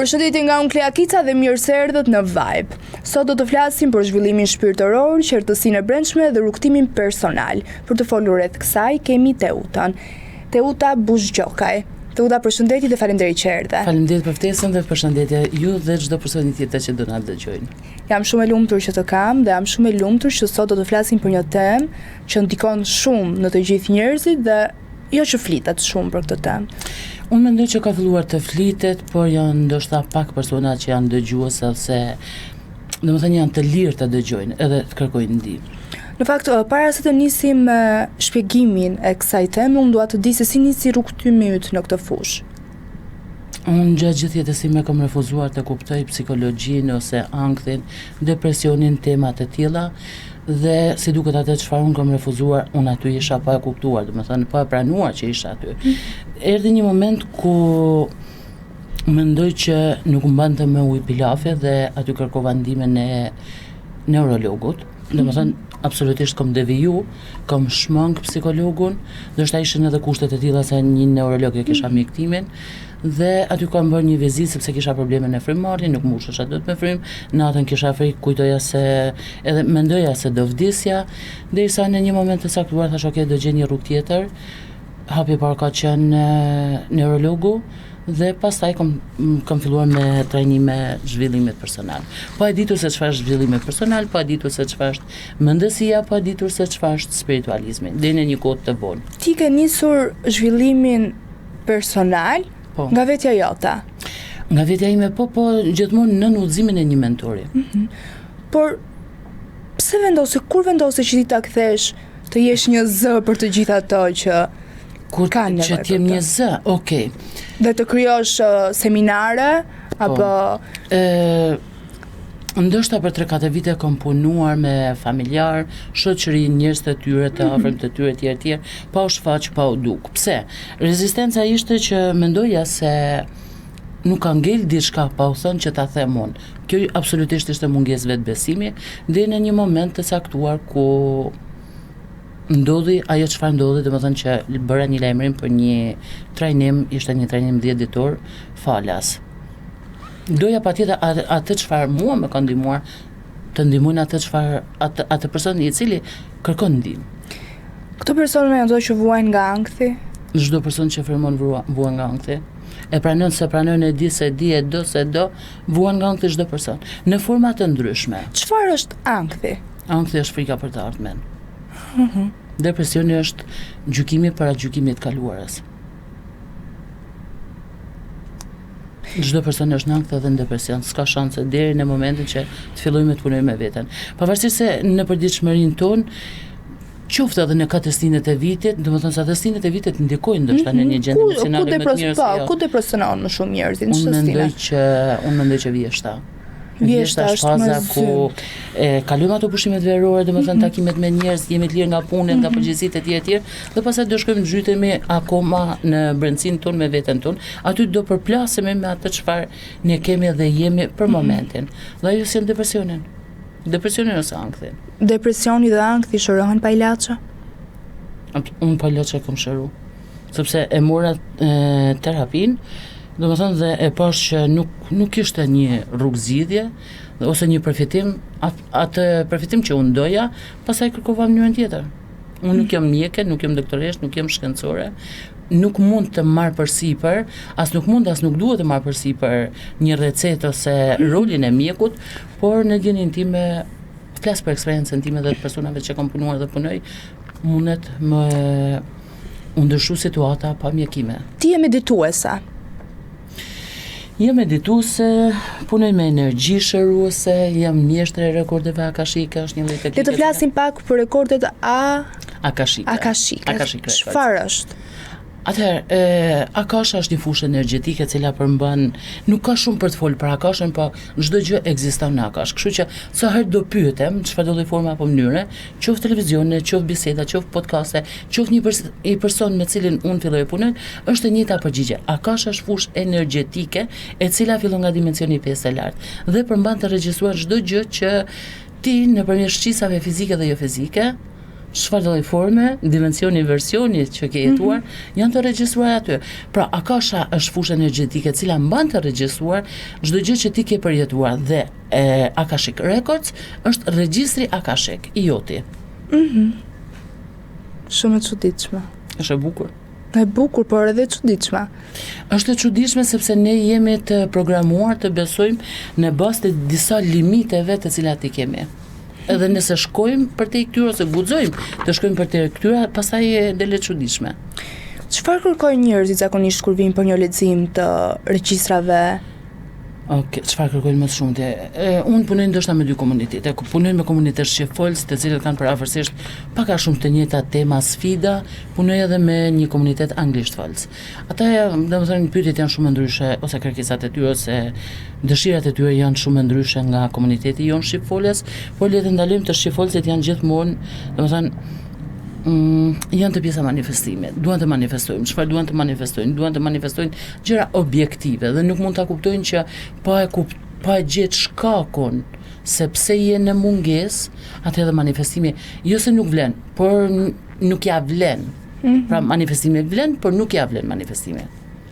Përshëndetje nga unë Kleakica dhe mirë se erdhët në Vibe. Sot do të flasim për zhvillimin shpirtëror, qartësinë e brendshme dhe rrugtimin personal. Për të folur rreth kësaj kemi Teutën. Teuta Buzhgjokaj. Teuta, përshëndetje dhe faleminderit që erdhe. Faleminderit për ftesën dhe përshëndetje ju dhe çdo personi tjetër që do na dëgjojnë. Jam shumë e lumtur që të kam dhe jam shumë e lumtur që sot do të flasim për një temë që ndikon shumë në të gjithë njerëzit dhe jo që flitet shumë për këtë temë. Unë mendoj që ka filluar të flitet, por janë ndoshta pak persona që janë dëgjues ose domethënë janë të lirë të dëgjojnë edhe të kërkojnë ndihmë. Në fakt, para se të nisim shpjegimin e kësaj teme, unë dua të di se si nisi rrugtimi yt në këtë fushë. Unë gjatë gjithë jetës time kam refuzuar të kuptoj psikologjinë ose ankthin, depresionin, tema të tilla dhe si duket atë çfarë unë kam refuzuar, unë aty isha pa e kuptuar, domethënë pa e pranuar që isha aty. Erdhi një moment ku mendoj që nuk mbante më ujë pilafe dhe aty kërkova ndihmën e neurologut. Domethënë absolutisht kom deviju, kom shmang psikologun, ndoshta ishin edhe kushtet e tilla se një neurolog e kisha mjektimin dhe aty kam bërë një vizitë sepse kisha probleme në frymëmarrje, nuk mbushesha dot me frym, natën kisha frikë, kujtoja se edhe mendoja se do vdesja, derisa në një moment të saktuar thash okay, do gjej një rrugë tjetër. Hapi parë ka qenë neurologu dhe pastaj kam filluar me trajnime zhvillimit personal. Pa e ditur se çfarë është zhvillimi personal, pa e ditur se çfarë është mendësia, pa e ditur se çfarë është spiritualizmi, deri në një kohë të vonë. Ti ke nisur zhvillimin personal nga vetja jote. Nga vetja ime po gjithmonë në udhëzimin e një mentori. Por kur vendose që ti ta kthesh të jesh një zë për të gjithë ato që kanë nevojë? Që t'jem një zë, okay. Dhe të krijosh seminare apo ndoshta për 3-4 vite kam punuar me familjar, shoqëri, njerëz të tyre, të afërm të tyre etj, pa u shfaq, pa u duk. Pse? Rezistenca ishte që mendoja se nuk ka ngel diçka pa u thënë që ta them unë. Kjo absolutisht ishte mungesë vetbesimi, deri në një moment të saktuar ku ndodhi ajo çfarë ndodhi, domethënë që bëra një lajmërim për një trajnim, ishte një trajnim 10 ditor falas. Doja patjetër atë çfarë mua më ka ndihmuar, të ndihmojnë atë person i cili kërkon ndihmë. Këto persona janë ato që vuajnë nga ankthi? Çdo person që frymon vuan nga ankthi. E pranon se pranon, e di se di, e do se do, vuan nga ankthi çdo person, në forma të ndryshme. Çfarë është ankthi? Ankthi është frika për të ardhmen. Depresioni është gjykimi para gjykimit të kaluarës. Çdo person është në ankth edhe në depresion, s'ka shanse deri në momentin që të fillojmë të punojmë me veten. Pavarësisht se në përditshmërinë tonë, qoftë edhe në katëstinet e vitit, domethënë sa katëstinet e vitit ndikojnë ndoshta në një gjendje emocionale më të mirë. Ku depresionon më shumë njerëzit? Unë mendoj që vjeshta. Vjeshta është faza ku kalojmë ato pushimet verore, domethënë takimet me njerëz, jemi të lirë nga punë, nga përgjegjësitë etj, dhe pastaj do shkojmë zhytemi akoma në brendsinë tonë me veten tonë. Aty do përplasemi me atë çfarë ne kemi dhe jemi për momentin. Dhe ajo sjell depresionin. Depresionin ose ankthin. Depresioni dhe ankthi shërohen pa ilaçe? Unë pa ilaçe kam shëruar. Sepse e mora terapinë. Domethënë dhe e pash që nuk ishte një rrugë zgjidhje ose një përfitim, atë përfitim që unë doja, pastaj kërkova mënyrën tjetër. Unë nuk jam mjeke, nuk jam doktoresh, nuk jam shkencore, nuk mund të marr përsipër, as nuk duhet të marr përsipër një recetë ose rolin e mjekut, por në gjendjen time, flas për eksperiencën time dhe të personave që kam punuar dhe punoj, mundet më u ndryshu situata pa mjekime. Ti je medituese? Jam medituese, punoj me energji shëruese, jam mjeshtre e rekordeve akashike, është një lloj teknike. Le të flasim pak për rekordet akashike. Çfarë është? Atëherë, akasha është një fushë energjetike e cila përmban, nuk ka shumë për të folur për akashën, po çdo gjë ekziston në akash. Kështu që sa herë do pyetem çfarë do lloj forme apo mënyre, qoftë televizione, qoftë biseda, qoftë podcaste, qoftë një person me cilin unë filloj punoj, është e njëjta përgjigje. Akasha është fushë energjetike e cila fillon nga dimensioni 5 të lartë dhe përmban të regjistruar çdo gjë që ti nëpërmjet shqisave fizike dhe jo fizike çfarë lloj forme, dimensioni, versioni që ke jetuar, janë të regjistruar aty. Pra, akasha është fushë energjetike e cila mban të regjistruar çdo gjë që ti ke përjetuar dhe Akashic Records është regjistri akashik i joti. Shumë e çuditshme. Është e bukur. E bukur, por edhe e çuditshme. Është e çuditshme sepse ne jemi të programuar të besojmë në bazë të disa limiteve të cilat i kemi. Edhe nëse shkojmë për te këtyre ose guxojmë të shkojmë për te këtyre, pastaj del e çuditshme. Çfarë kërkojnë njerëzit zakonisht kur vinë për një lexim të regjistrave? Çfarë kërkojnë më shumë? Unë punoj ndoshta me dy komunitete. Punoj me komunitet shqipfolës, të cilët kanë përafërsisht pak a shumë të njëjta tema, sfida, punoj edhe me një komunitet anglishtfolës. Ata, domethënë, pyetjet janë shumë ndryshe, ose kërkesat e tyre, ose dëshirat e tyre janë shumë ndryshe nga komuniteti jonë shqipfolës, por le të ndalojmë të shqipfolësit janë gjithmonë, domethënë, janë të pjesa manifestimit, duan të manifestojnë, çfarë duan të manifestojnë, duan të manifestojnë gjëra objektive dhe nuk mund ta kuptojnë që pa e gjetë shkakun se pse je në mungesë, atëherë manifestimi jo se nuk vlen, por nuk ja vlen. Pra manifestimi vlen, por nuk ja vlen manifestimi.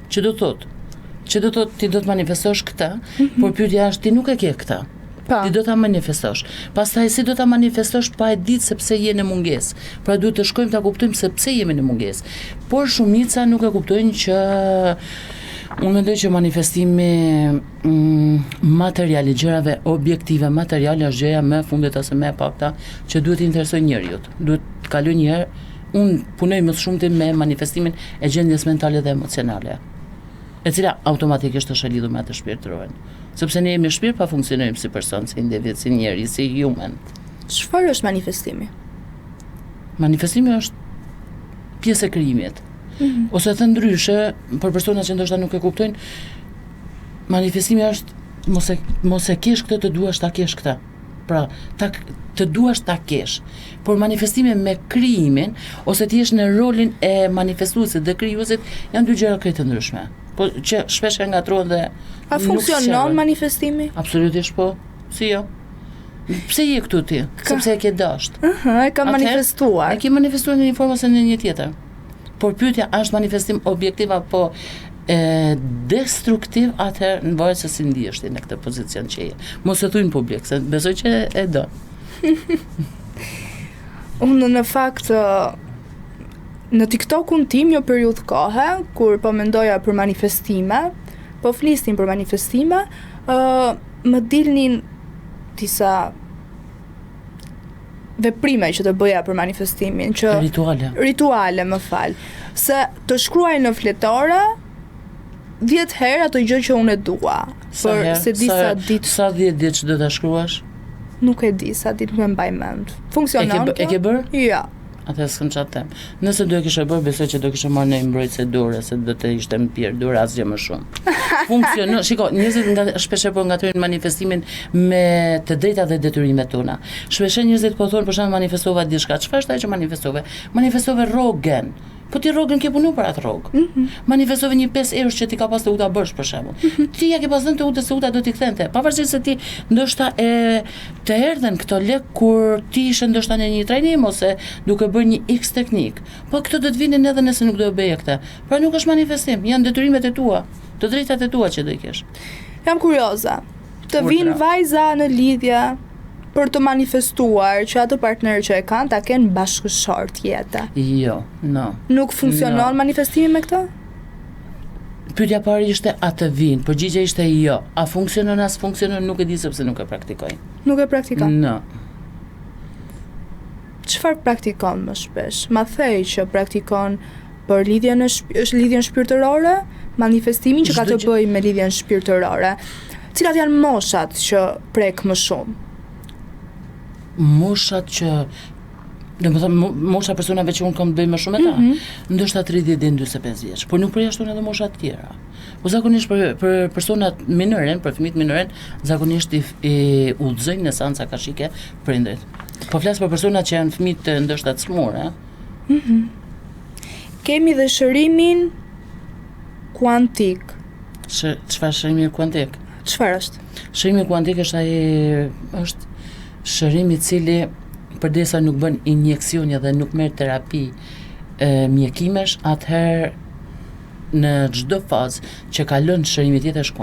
Që do thotë ti do të manifestosh këtë, por pyetja është ti nuk e ke këtë. Ti do ta manifestosh. Pastaj si do ta manifestosh pa e ditë se pse je në mungesë. Pra duhet të shkojmë ta kuptojmë se pse jemi në mungesë. Por shumica nuk e kuptojnë që unë mendoj që manifestimi material i gjërave objektive, materiale është gjëja më e fundit ose më e pakta që duhet të interesojë njeriu. Duhet të kaloj një herë, unë punoj më shumë me manifestimin e gjendjes mentale dhe emocionale, e cila automatikisht është e lidhur me atë shpirtërore. Sepse ne jemi shpirt pa funksionojmë si person, si individ, si njeri, si human. Çfarë është manifestimi? Manifestimi është pjesë e krijimit. Ose të ndryshe, për persona që ndoshta nuk e kuptojnë, manifestimi është mos e kesh këtë, të duash ta kesh këtë. Pra, të duash ta kesh. Por manifestimi me krijimin, ose ti jesh në rolin e manifestuesit dhe krijuesit, janë dy gjëra krejt të ndryshme. Po që shpesh e ngatrohen dhe a funksionon manifestimi? Absolutisht po. Si jo? Pse je këtu ti? Sepse e ke dashur. E ka manifestuar. E ke manifestuar në një formë ose në një tjetër. Por pyetja është manifestim objektiv apo destruktiv, atëherë në varet se si ndihesh ti në këtë pozicion që je. Mos e thuj në publik, se besoj që e do. Unë në fakt në TikTokun tim një periudhë kohe, kur po mendoja për manifestime, po flisnin për manifestime, më dilnin disa veprime që të bëja për manifestimin, që rituale, më fal. Se të shkruaj në fletore 10 herë ato gjë që unë e dua. Për se disa ditë. Sa 10 ditë që do ta shkruash? Nuk e di, sa ditë nuk e mbaj mend. Funksionon? E ke bërë? Ja. Atë s'kam çfarë them. Nëse do e kishe bërë, besoj që do kishe marrë në mbrojtëse dore, se do të ishte më pirë dore asgjë më shumë. Funksionon. Shiko, njerëzit shpesh po ngatrojnë manifestimin me të drejtat dhe detyrimet tona. Shpesh njerëzit po thonë për shembull manifestova diçka. Çfarë është ajo që manifestove? Manifestove rrogën. Po ti rrogën ke punu për atë rrogë. Manifestove një 5 eurë që ti ka pas të uta bërsh për shembull. Ti ja ke pas dhënë të utës, se uta do t'i kthente. Pavarësisht se ti ndoshta të erdhen këto lek kur ti ishe ndoshta në një trajnim ose duke bërë një X teknik. Po këto do të vinin edhe nëse nuk do e bëje këtë. Pra nuk është manifestim, janë detyrimet e tua, të drejtat e tua që do i kesh. Jam kurioze. Të vinë vajza në lidhje për të manifestuar që ato partnerë që e kanë ta kenë bashkëshort jetë. Jo, no. Nuk funksionon manifestimi me këtë? Pyetja parë ishte a të vinë, përgjigjja ishte jo. A funksionon as funksionon, nuk e di sepse nuk e praktikoj. Nuk e praktikon? No. Çfarë praktikon më shpesh? Ma thej që praktikon për lidhjen shpirtërore, manifestimin që ka të bëjë me lidhjen shpirtërore. Cilat janë moshat që prek më shumë? Moshat që mosha personave që unë kam të bëj më shumë me ta, ndoshta 30 deri në 45 vjeç, por nuk përjashton edhe mosha të tjera. Po zakonisht për personat minoren, për fëmijët minoren, zakonisht i udhëzojnë në seanca akashike prindërit. Po flas për personat që janë fëmijë të ndoshta të smur, Kemi dhe shërimin kuantik. Çfarë shërimi kuantik? Çfarë është? Shërimi kuantik është shërimi i cili përdesa nuk bën injekcione dhe nuk merr terapi mjekimesh, atëherë në çdo fazë që kalon shërimi tjetër është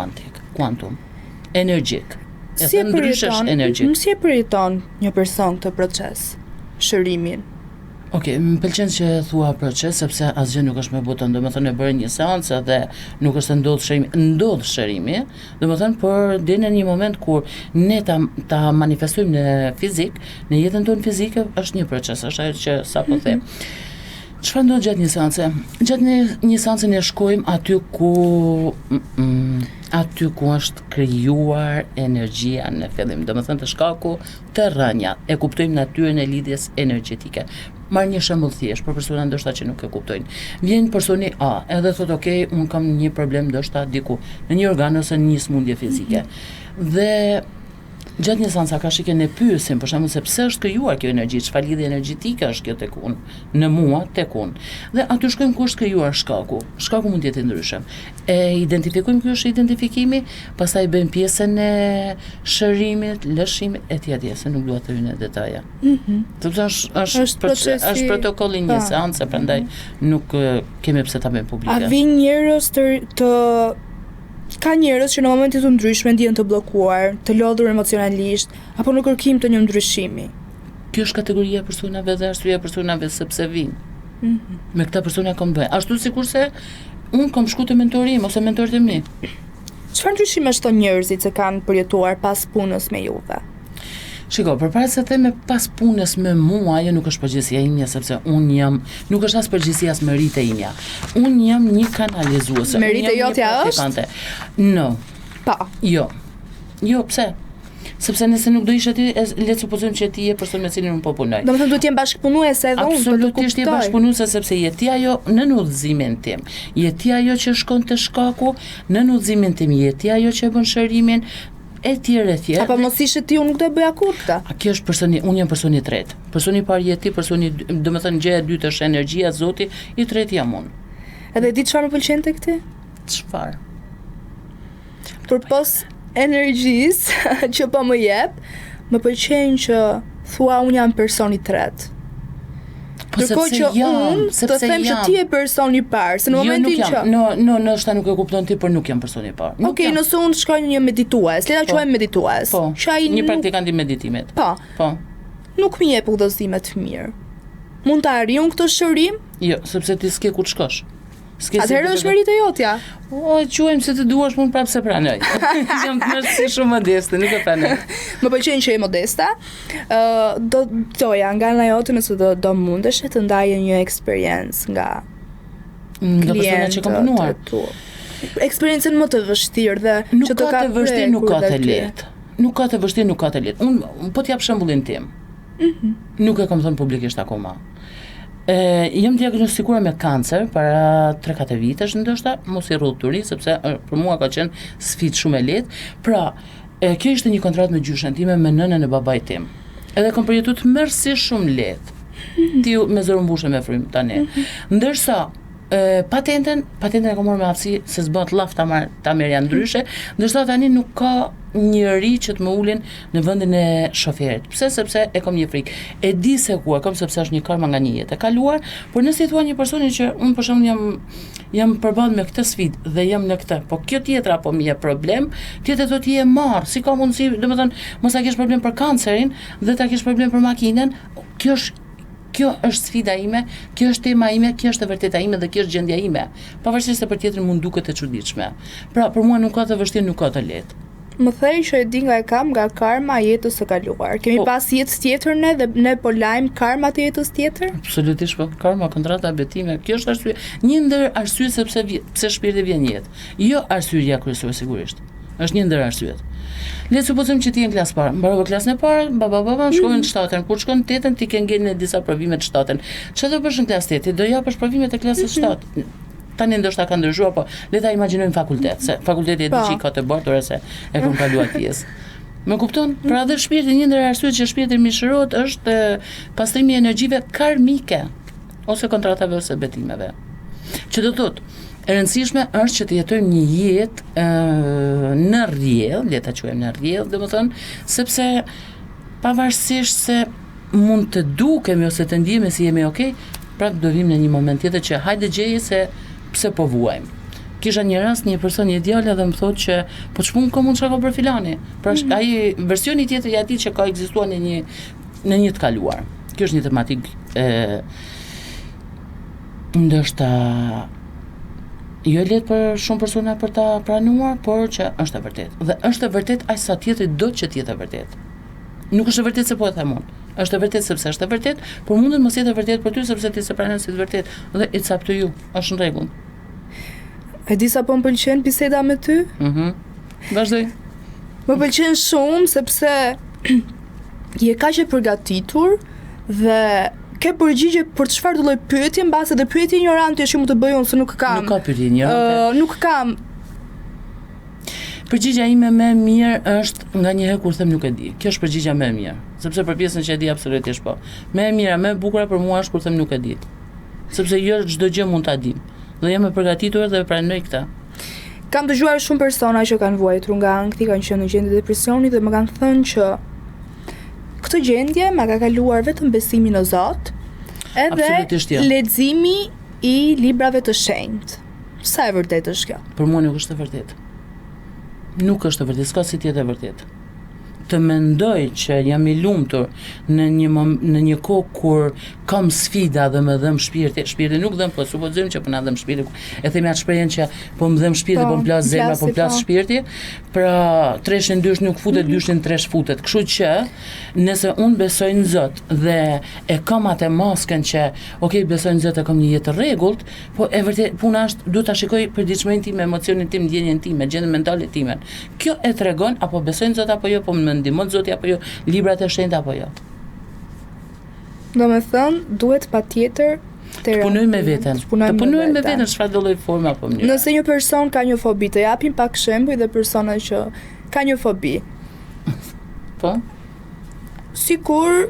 kuantum, energjik. Si e përjeton një person këtë proces, shërimin? Okej, më pëlqen që thua proces, sepse asgjë nuk është me buton, domethënë e bëre një seancë dhe nuk është ndodh shërimi, domethënë por deri në një moment kur ne ta manifestojmë në fizik, në jetën tonë fizike është një proces, është ajo që sapo them. Çfarë ndodh gjatë një seance? Gjatë një seance ne shkojmë aty ku është krijuar energjia në fillim, domethënë të shkaku të rënja, e kuptojmë natyrën e lidhjes energjetike. Marr një shembull thjesht për persona ndoshta që nuk e kuptojnë. Vjen personi A, edhe thotë ok, un kam një problem ndoshta diku në një organ ose në një smundje fizike. Dhe gjatë një seanca ka shikën e pyesim, për shembull se pse është krijuar kjo energji, çfarë lidhje energjetike është kjo tek unë, në mua tek unë. Dhe aty shkojmë ku është krijuar shkaku. Shkaku mund të jetë ndryshëm. E identifikojmë ky është identifikimi, pastaj bëjmë pjesën e shërimit, lëshimit etj. Se nuk dua të hyj në detaje. Sepse është protokolli një seance, prandaj nuk kemi pse ta bëjmë publike. A vin njerëz ka njerëz që në momente të ndryshme ndjen të bllokuar, të lodhur emocionalisht, apo në kërkim të një ndryshimi? Kjo është kategoria e personave dhe arsyeja e personave sepse vinë. Me këta persona kam bëj. Ashtu sikurse unë kam shku te mentorim ose mentorët e mi. Çfarë ndryshime shton njerëzit që kanë përjetuar pas punës me juve? Shiko, përpara se them pas punës me mua, ajo nuk është përgjegjësia ime, sepse unë jam, nuk është as përgjegjësia as merite ime. Unë jam një kanalizuese. Merite jotja është? No. Pa. Jo, pse? Sepse nëse nuk do ishe ti, le të supozojmë që ti je person me cilin unë po punoj. Domethënë duhet të jem bashkëpunuese edhe unë. Absolutisht je bashkëpunuese sepse je ti ajo në udhëzimin tim. Je ti ajo që shkon te shkaku, në udhëzimin tim je ti ajo që bën shërimin. Etj. Apo mos ishe ti, unë nuk do bëja kurrë këtë. Kjo është personi, unë jam personi i tretë. Personi i parë je ti, personi, domethënë gjëja e dytë është energjia, Zoti, i tretë jam unë. Edhe di çfarë më pëlqen tek ti? Çfarë? Përpos energjisë që po më jep, më pëlqen që thua unë jam person i tretë. Ndërkohë që unë të them që ti je person i parë, se në momentin që... Nështë nuk e kupton ti, por nuk jam person i parë. Okej, nëse unë shkoj një meditues, le ta quajmë meditues. Po, një praktikant i meditimit. Po. Nuk më jep udhëzime të mirë. Mund ta arrijë unë këtë shërim? Jo, sepse ti s'ke ku të shkosh. Atëherë është merite jotja. Quajmë se të duash, mund prapë se pranoj. Jam të si shumë modeste, nuk e pranoj. Më pëlqen që je modesta. Doja nga ana jote nëse do mundesh të ndaje një eksperiencë nga klientët që kam punuar. Eksperiencën më të vështirë dhe që të ka të vështirë, nuk ka të lehtë. Nuk ka të vështirë, nuk ka të lehtë. Unë po t'jap shembullin tim. Nuk e kam thënë publikisht akoma. Jam diagnostikuar me kancer para 3-4 vitesh ndoshta, mos i rrudh turi sepse për mua ka qenë sfidë shumë e lehtë. Pra, kjo ishte një kontratë me gjyshen time, me nënën e babait tim. Edhe kam përjetuar mërsi shumë lehtë. Ti me zëru mbushë me frym tani. Ndërsa patenten e kam marrë me aftësi se s'bën llaf ta merr janë ndryshe, ndërsa tani nuk ka njëri që të më ulin në vendin e shoferit. Pse? Sepse e kam një frikë. E di se ku e kam sepse është një karma nga një jetë e kaluar, por nëse i thua një personi që unë për shembull jam përballë me këtë sfidë dhe jam në këtë, po kjo tjetra po më jep problem, tjetër do t'i e marr. Si ka mundësi, domethënë, mos ta kesh problem për kancerin dhe ta kesh problem për makinën, kjo është sfida ime, kjo është tema ime, kjo është e vërteta ime dhe kjo është gjendja ime. Pavarësisht se për tjetrin mund duket e çuditshme. Pra, për mua nuk ka të vështirë, nuk ka të lehtë. Më thej që e di nga e kam nga karma jetës së kaluar. Kemi pas jetës tjetër ne dhe ne po lajm karma të jetës tjetër? Absolutisht po, karma, kontrata, betime. Kjo është arsye. Një ndër arsye pse shpirti vjen në jetë. Jo arsyeja kryesore sigurisht. Është një ndër arsyet. Le të supozojmë që ti je në klasë parë, mbarove klasën e parë, baba shkojnë në 7-ën. Kur shkon në 8-ën ti ke ngel në disa provime të 7-ën. Çfarë do bësh në klasë 8? Do japësh provimet e klasës 7. Tani ndoshta ka ndryshuar, po le ta imagjinojmë fakultet, se fakulteti e di që i ka të bartur se e kam kaluar pjesë. Më kupton? Pra edhe shpirti, një ndër arsyet që shpirti mishërohet është pastrimi i energjive karmike ose kontratave ose betimeve. Që do thotë, e rëndësishme është që të jetojmë një jetë në rrjedhë, le ta quajmë në rrjedhë, domethënë, sepse pavarësisht se mund të dukemi ose të ndjemi si jemi okay, prap do vim në një moment tjetër që hajde gjeje se pse po vuajmë. Kisha një rast, një person, një djalë dhe më thotë që po ç'pun ka mund çka ka për filani. Pra ai versioni tjetër i atij që ka ekzistuar në një të kaluar. Kjo është një tematik ndoshta jo e lehtë për shumë persona për ta pranuar, por që është e vërtetë. Dhe është e vërtetë aq sa tjetri do që të jetë e vërtetë. Nuk është e vërtetë se po e them unë. Është e vërtetë sepse është e vërtetë, por mundet mos jetë e vërtetë për ty sepse ti se pranon si të vërtetë. Dhe it's up to you. Është në rregull. E di sa po më pëlqen biseda me ty? Vazhdoj. Më pëlqen shumë sepse je kaq e përgatitur dhe ke përgjigje për çfarë do lloj pyetje mbase dhe pyetje ignorante që mund të bëj unë se nuk kam. Nuk ka pyetje ignorante. Nuk kam. Përgjigjja ime më e mirë është nganjëherë kur them nuk e di. Kjo është përgjigjja më e mirë, sepse për pjesën që e di absolutisht po. Më e mira, më e bukur për mua është kur them nuk e di. Sepse jo çdo gjë mund ta dim. Dhe jam e përgatitur dhe pranoj këtë. Kam dëgjuar shumë persona që kanë vuajtur nga ankthi, kanë qenë në gjendje depresioni dhe më kanë thënë që këtë gjendje ma ka kaluar vetëm besimi në Zot, edhe leximi i librave të shenjtë. Sa e vërtetë është kjo? Për mua nuk është e vërtetë. Nuk është e vërtetë, s'ka si tjetë e vërtetë. Të mendoj që jam i lumtur në një kohë kur kam sfida dhe më dhëm shpirti nuk dhëm, po supozojmë që po na dhëm shpirti. E themi atë shprehjen që po më dhëm shpirti, po më plas zemra, po më plas shpirti. Pra treshin dysh nuk futet, dyshin tresh futet. Kështu që nëse unë besoj në Zot dhe e kam atë maskën që okay, besoj në Zot e kam një jetë të rregullt, po e vërtet puna është duhet ta shikoj përditshmërinë time, emocionin tim, ndjenjen time, gjendjen mentale time. Kjo e tregon apo besoj në Zot apo jo, po më ndihmon Zoti apo jo, librat e shenjtë apo jo. Domethënë, duhet patjetër të punojmë me veten. Të punojmë me veten çfarë do lloj forme apo mënyre. Nëse një person ka një fobi, të japim pak shembuj dhe persona që ka një fobi. Po. Sikur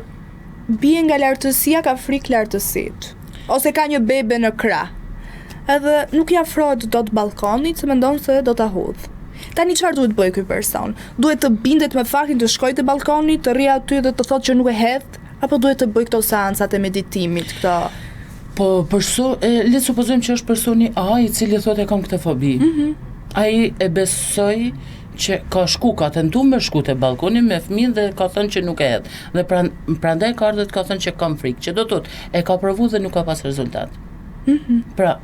bie nga lartësia, ka frikë lartësit. Ose ka një bebe në krah. Edhe nuk i afrohet dot balkonit se mendon se do ta hudh. Tani çfarë duhet bëj ky person? Duhet të bindet me faktin të shkojë te balkoni, të rri aty dhe të thotë që nuk e hedh, apo duhet të bëj këto seancat e meditimit, këto? Po le të supozojmë që është personi A i cili thotë e kam këtë fobi. Ai e besoi që ka tentuar me shku te balkoni me fëmijën dhe ka thënë që nuk e hedh. Dhe prandaj ka ardhur ka thënë që kam frikë, që do thotë e ka provuar dhe nuk ka pas rezultat. Pra,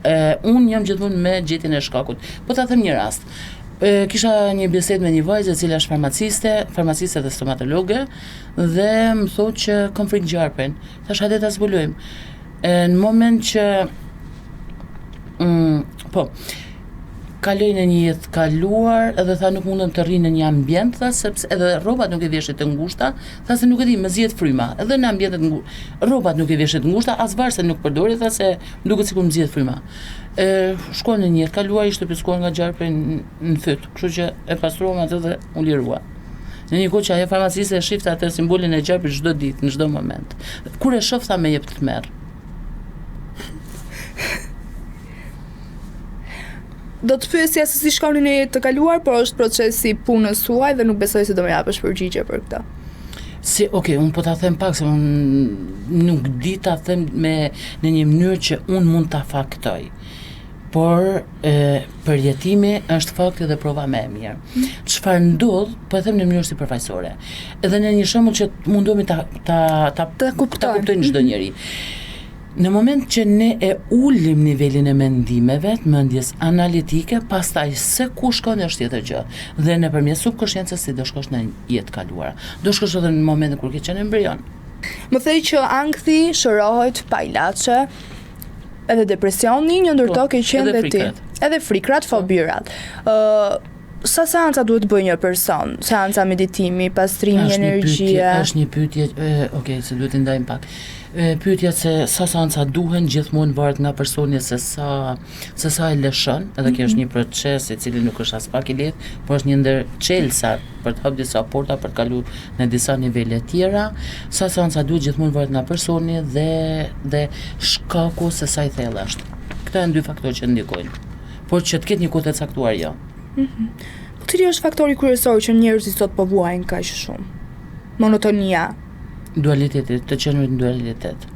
unë jam gjithmonë me gjetjen e shkakut. Po ta them një rast. Kisha një bisedë me një vajzë e cila është farmaciste dhe stomatologe dhe më thotë që kam frikë gjarpen. Thash hajde ta zbulojmë. Në moment që kaloj në një jetë kaluar edhe tha nuk mundem të rri në një ambient, tha sepse edhe rrobat nuk i veshit të ngushta, tha se nuk e di, më zihet fryma. Edhe në ambientet rrobat nuk i veshit të ngushta, as varse nuk përdori, tha se më duket sikur më zihet fryma. Shkoj në një jetë kaluar, ishte pjeskuar nga gjarpe në fyt, kështu që e pastruam atë dhe u lirua. Në një kohë që ajo farmaciste e shifte atë simbolin e gjarpit çdo ditë, në çdo moment. Kur e shoh tha më jep të merr. Do të pyesja se si shkoni në jetë të kaluar, por është procesi punës suaj dhe nuk besoj se do më japësh përgjigje për këtë. Unë po ta them pak se unë nuk di ta them në një mënyrë që unë mund ta faktoj. Por përjetimi është fakti dhe prova më e mirë. Çfarë ndodh, po e them në mënyrë sipërfaqësore. Edhe në një shembull që mundohemi ta kuptojnë çdo njeri. Në moment që ne e ullim nivelin e mendimeve, të mendjes analitike, pastaj se ku shkon është tjetër gjë. Dhe nëpërmjet subkonsciencës si do shkosh në jetë kaluara. Do shkosh edhe në momentin kur ke qenë embrion. Më thej që ankthi shërohet pa ilaçe, edhe depresioni, një ndër to ke qenë dhe ti. Edhe frikrat, fobirat. Sa seanca duhet bëj një person? Seanca meditimi, pastrimi, energjie? Është një pyetje, se duhet të ndajmë pak. Pyetja se sa seanca duhen gjithmonë varet nga personi se sa e lëshon, edhe kjo është një proces i cili nuk është as pak i lehtë, por është një ndër çelësa për të hapur disa porta për të kaluar në disa nivele tjera. Sa seanca duhet gjithmonë varet nga personi dhe shkaku se sa i thellë është. Këto janë dy faktorë që ndikojnë. Por që të ketë një kohë të caktuar jo. Po cili është faktori kryesor që njerëzit sot po vuajnë kaq shumë? Monotonia, Dualitetit, të qenurit në dualitet.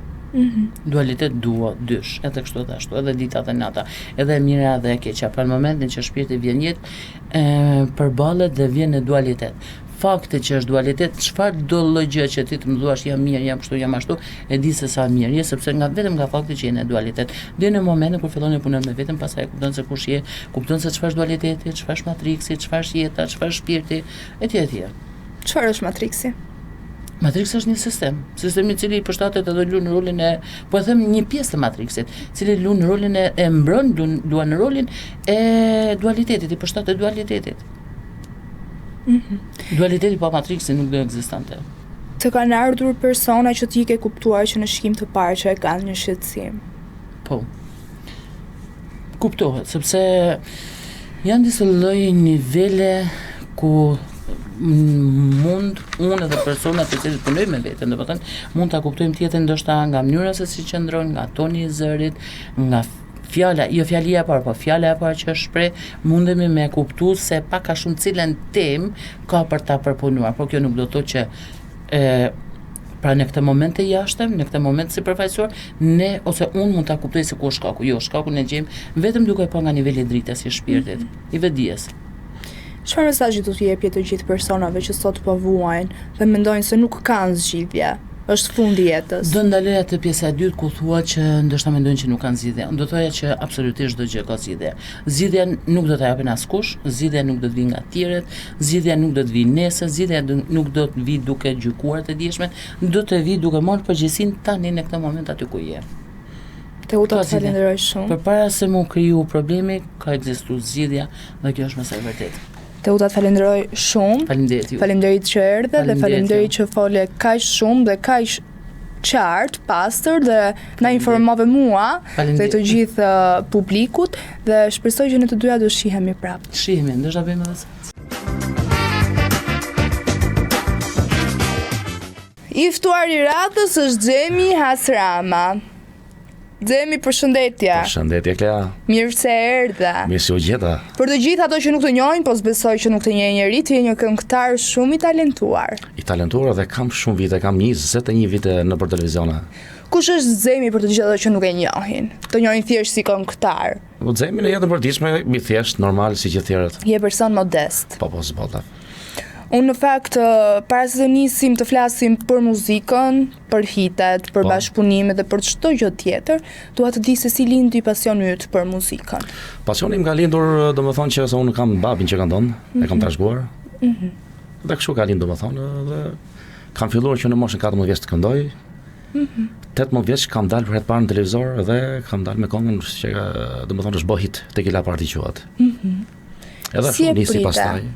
Dualitet dysh, edhe kështu edhe ashtu, edhe dita dhe nata, edhe e mira dhe e keqja. Për momentin që shpirti vjen jetë, përballet dhe vjen në dualitet. Fakti që është dualitet, çfarë do lloj gjë që ti të më thuash jam mirë, jam kështu, jam ashtu, e di se sa mirë je, sepse vetëm nga fakti që je në dualitet. Dhe në momentin kur fillon të punon me veten, pastaj e kupton se kush je, kupton se çfarë është dualiteti, çfarë është matriksi, çfarë është jeta, çfarë është shpirti, etj. Çfarë është matriksi? Matrix është një sistem i cili i përshtatet edhe luan rolin e, po e them një pjesë të Matrixit, cili luan rolin e mbron, luan rolin e dualitetit, i përshtatet dualitetit. Dualiteti pa Matrixin nuk do ekzistante. Të kanë ardhur persona që ti ke kuptuar që në shikim të parë që e kanë një shqetësim. Po. Kuptohet, sepse janë disa lloj nivele ku mund unë edhe personat të cilët punojnë me veten, domethënë mund ta kuptojmë tjetër ndoshta nga mënyra se si qëndron, nga toni i zërit, nga fjala, jo fjalia e parë, po fjala e parë që është shpreh, mundemi me kuptu se pak a shumë cilën temë ka për ta përpunuar, por kjo nuk do të thotë që pra në këtë moment të jashtëm, në këtë moment sipërfaqësor, ne ose unë mund ta kuptoj se ku është shkaku. Jo, shkakun e gjejmë vetëm duke pa nga niveli i dritës i shpirtit, i vetdijes. Çfarë mesazhi do t'ju jepje të gjithë personave që sot po vuajnë dhe mendojnë se nuk kanë zgjidhje? Është fundi i jetës. Do ndaloja te pjesa e dytë ku thua që ndoshta mendojnë që nuk kanë zgjidhje. Do thoya që absolutisht çdo gjë ka zgjidhje. Zgjidhja nuk do ta japin askush, zgjidhja nuk do të vijë nga të tjerët, zgjidhja nuk do të vijë nesër, zgjidhja nuk do të vijë duke gjykuar të dieshme, do të vijë duke marrë përgjegjësinë tani në këtë moment aty ku je. Teuta, të falenderoj shumë. Përpara se mu kriju problemi, ka ekzistuar zgjidhja dhe kjo është mesazh vërtet. Teuta, të falenderoj shumë. Faleminderit ju. Faleminderit që erdhe dhe faleminderit që fole kaq shumë dhe kaq qartë, pastër dhe na informove mua dhe të gjithë publikut dhe shpresoj që ne të dyja do shihemi prapë. Shihemi, ndoshta bëjmë edhe sot. I ftuar i radhës është Xhemi Hasrama. Xhemi, përshëndetje. Përshëndetje, Klea. Mirë se erdhe. Mirë se u gjeta. Për të gjithë ato që nuk të njohin, po s'besoj që nuk të njeh njeri, ti je një këngëtar shumë i talentuar. I talentuar dhe kam shumë vite, kam 21 vite nëpër televizione. Kush është Xhemi për të gjithë ato që nuk e njohin? Të njohin thjesht si këngëtar. Po Xhemi në jetën e përditshme, mi thjesht normal si që tjerët. Je person modest. Po zbota. Unë në fakt, para se të nisim të flasim për muzikën, për hitet, për bashkëpunimet dhe për çdo gjë tjetër, dua të di se si lindi pasioni yt për muzikën. Pasioni im ka lindur, domethënë që se unë kam babin që këndon, e kam trashëguar. Dhe kështu ka lindur, domethënë, dhe kam filluar që në moshën 14 vjeç të këndoj. 18 vjeç kam dalë për herë të parë në televizor dhe kam dalë me këngën që domethënë është bë hit tek Ila Parti quhet. Edhe ashtu nisi pastaj.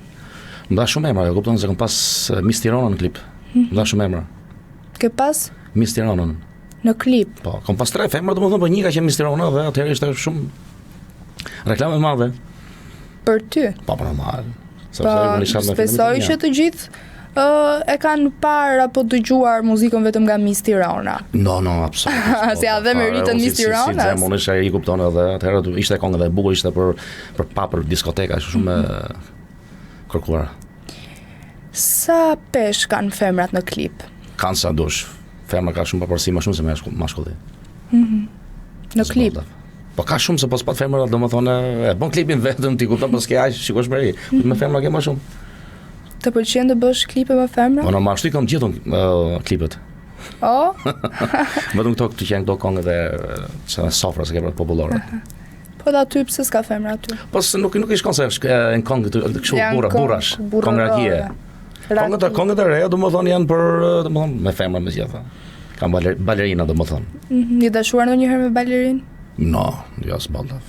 Më dha shumë emra, kupton se kam pas Miss Tirana në klip. Më dha shumë emra. Ke pas Miss Tirana në klip? Po, kam pas 3 emra, domethënë, po një ka qenë Miss Tirana dhe atëherë ishte shumë reklame e madhe. Për ty? Po, normal. Po, besoj që të gjithë e kanë parë apo dëgjuar muzikën vetëm nga Miss Tirana. No, absolutisht. Si a dhe meritën Miss Tirana? Si unë isha i kupton edhe atëherë ishte këngë dhe e bukur, ishte për për diskoteka, shumë kërkuar. Sa pesh kanë femrat në klip? Kanë sa dush. Femra ka shumë paparësi më shumë se mashkulli. Në klip? Po ka shumë se pas pat femra, domethënë e bën klipin vetëm ti kupton, po s'ke aq, shikosh më ri. Me femra ke më shumë. Të pëlqen të bësh klipe me femra? Po normal, ashtu kam gjithë klipet. Vetëm këto që janë këto këngë dhe sofra se ke popullore. Po da ty pse s'ka femra aty? Po nuk ish koncept në këngë kështu burrash, kongrakie. Këngët e reja domethënë janë për domethënë me femra me gjitha. Kam balerina domethënë. Je dashuar ndonjëherë me balerinë? No, jo s'balla.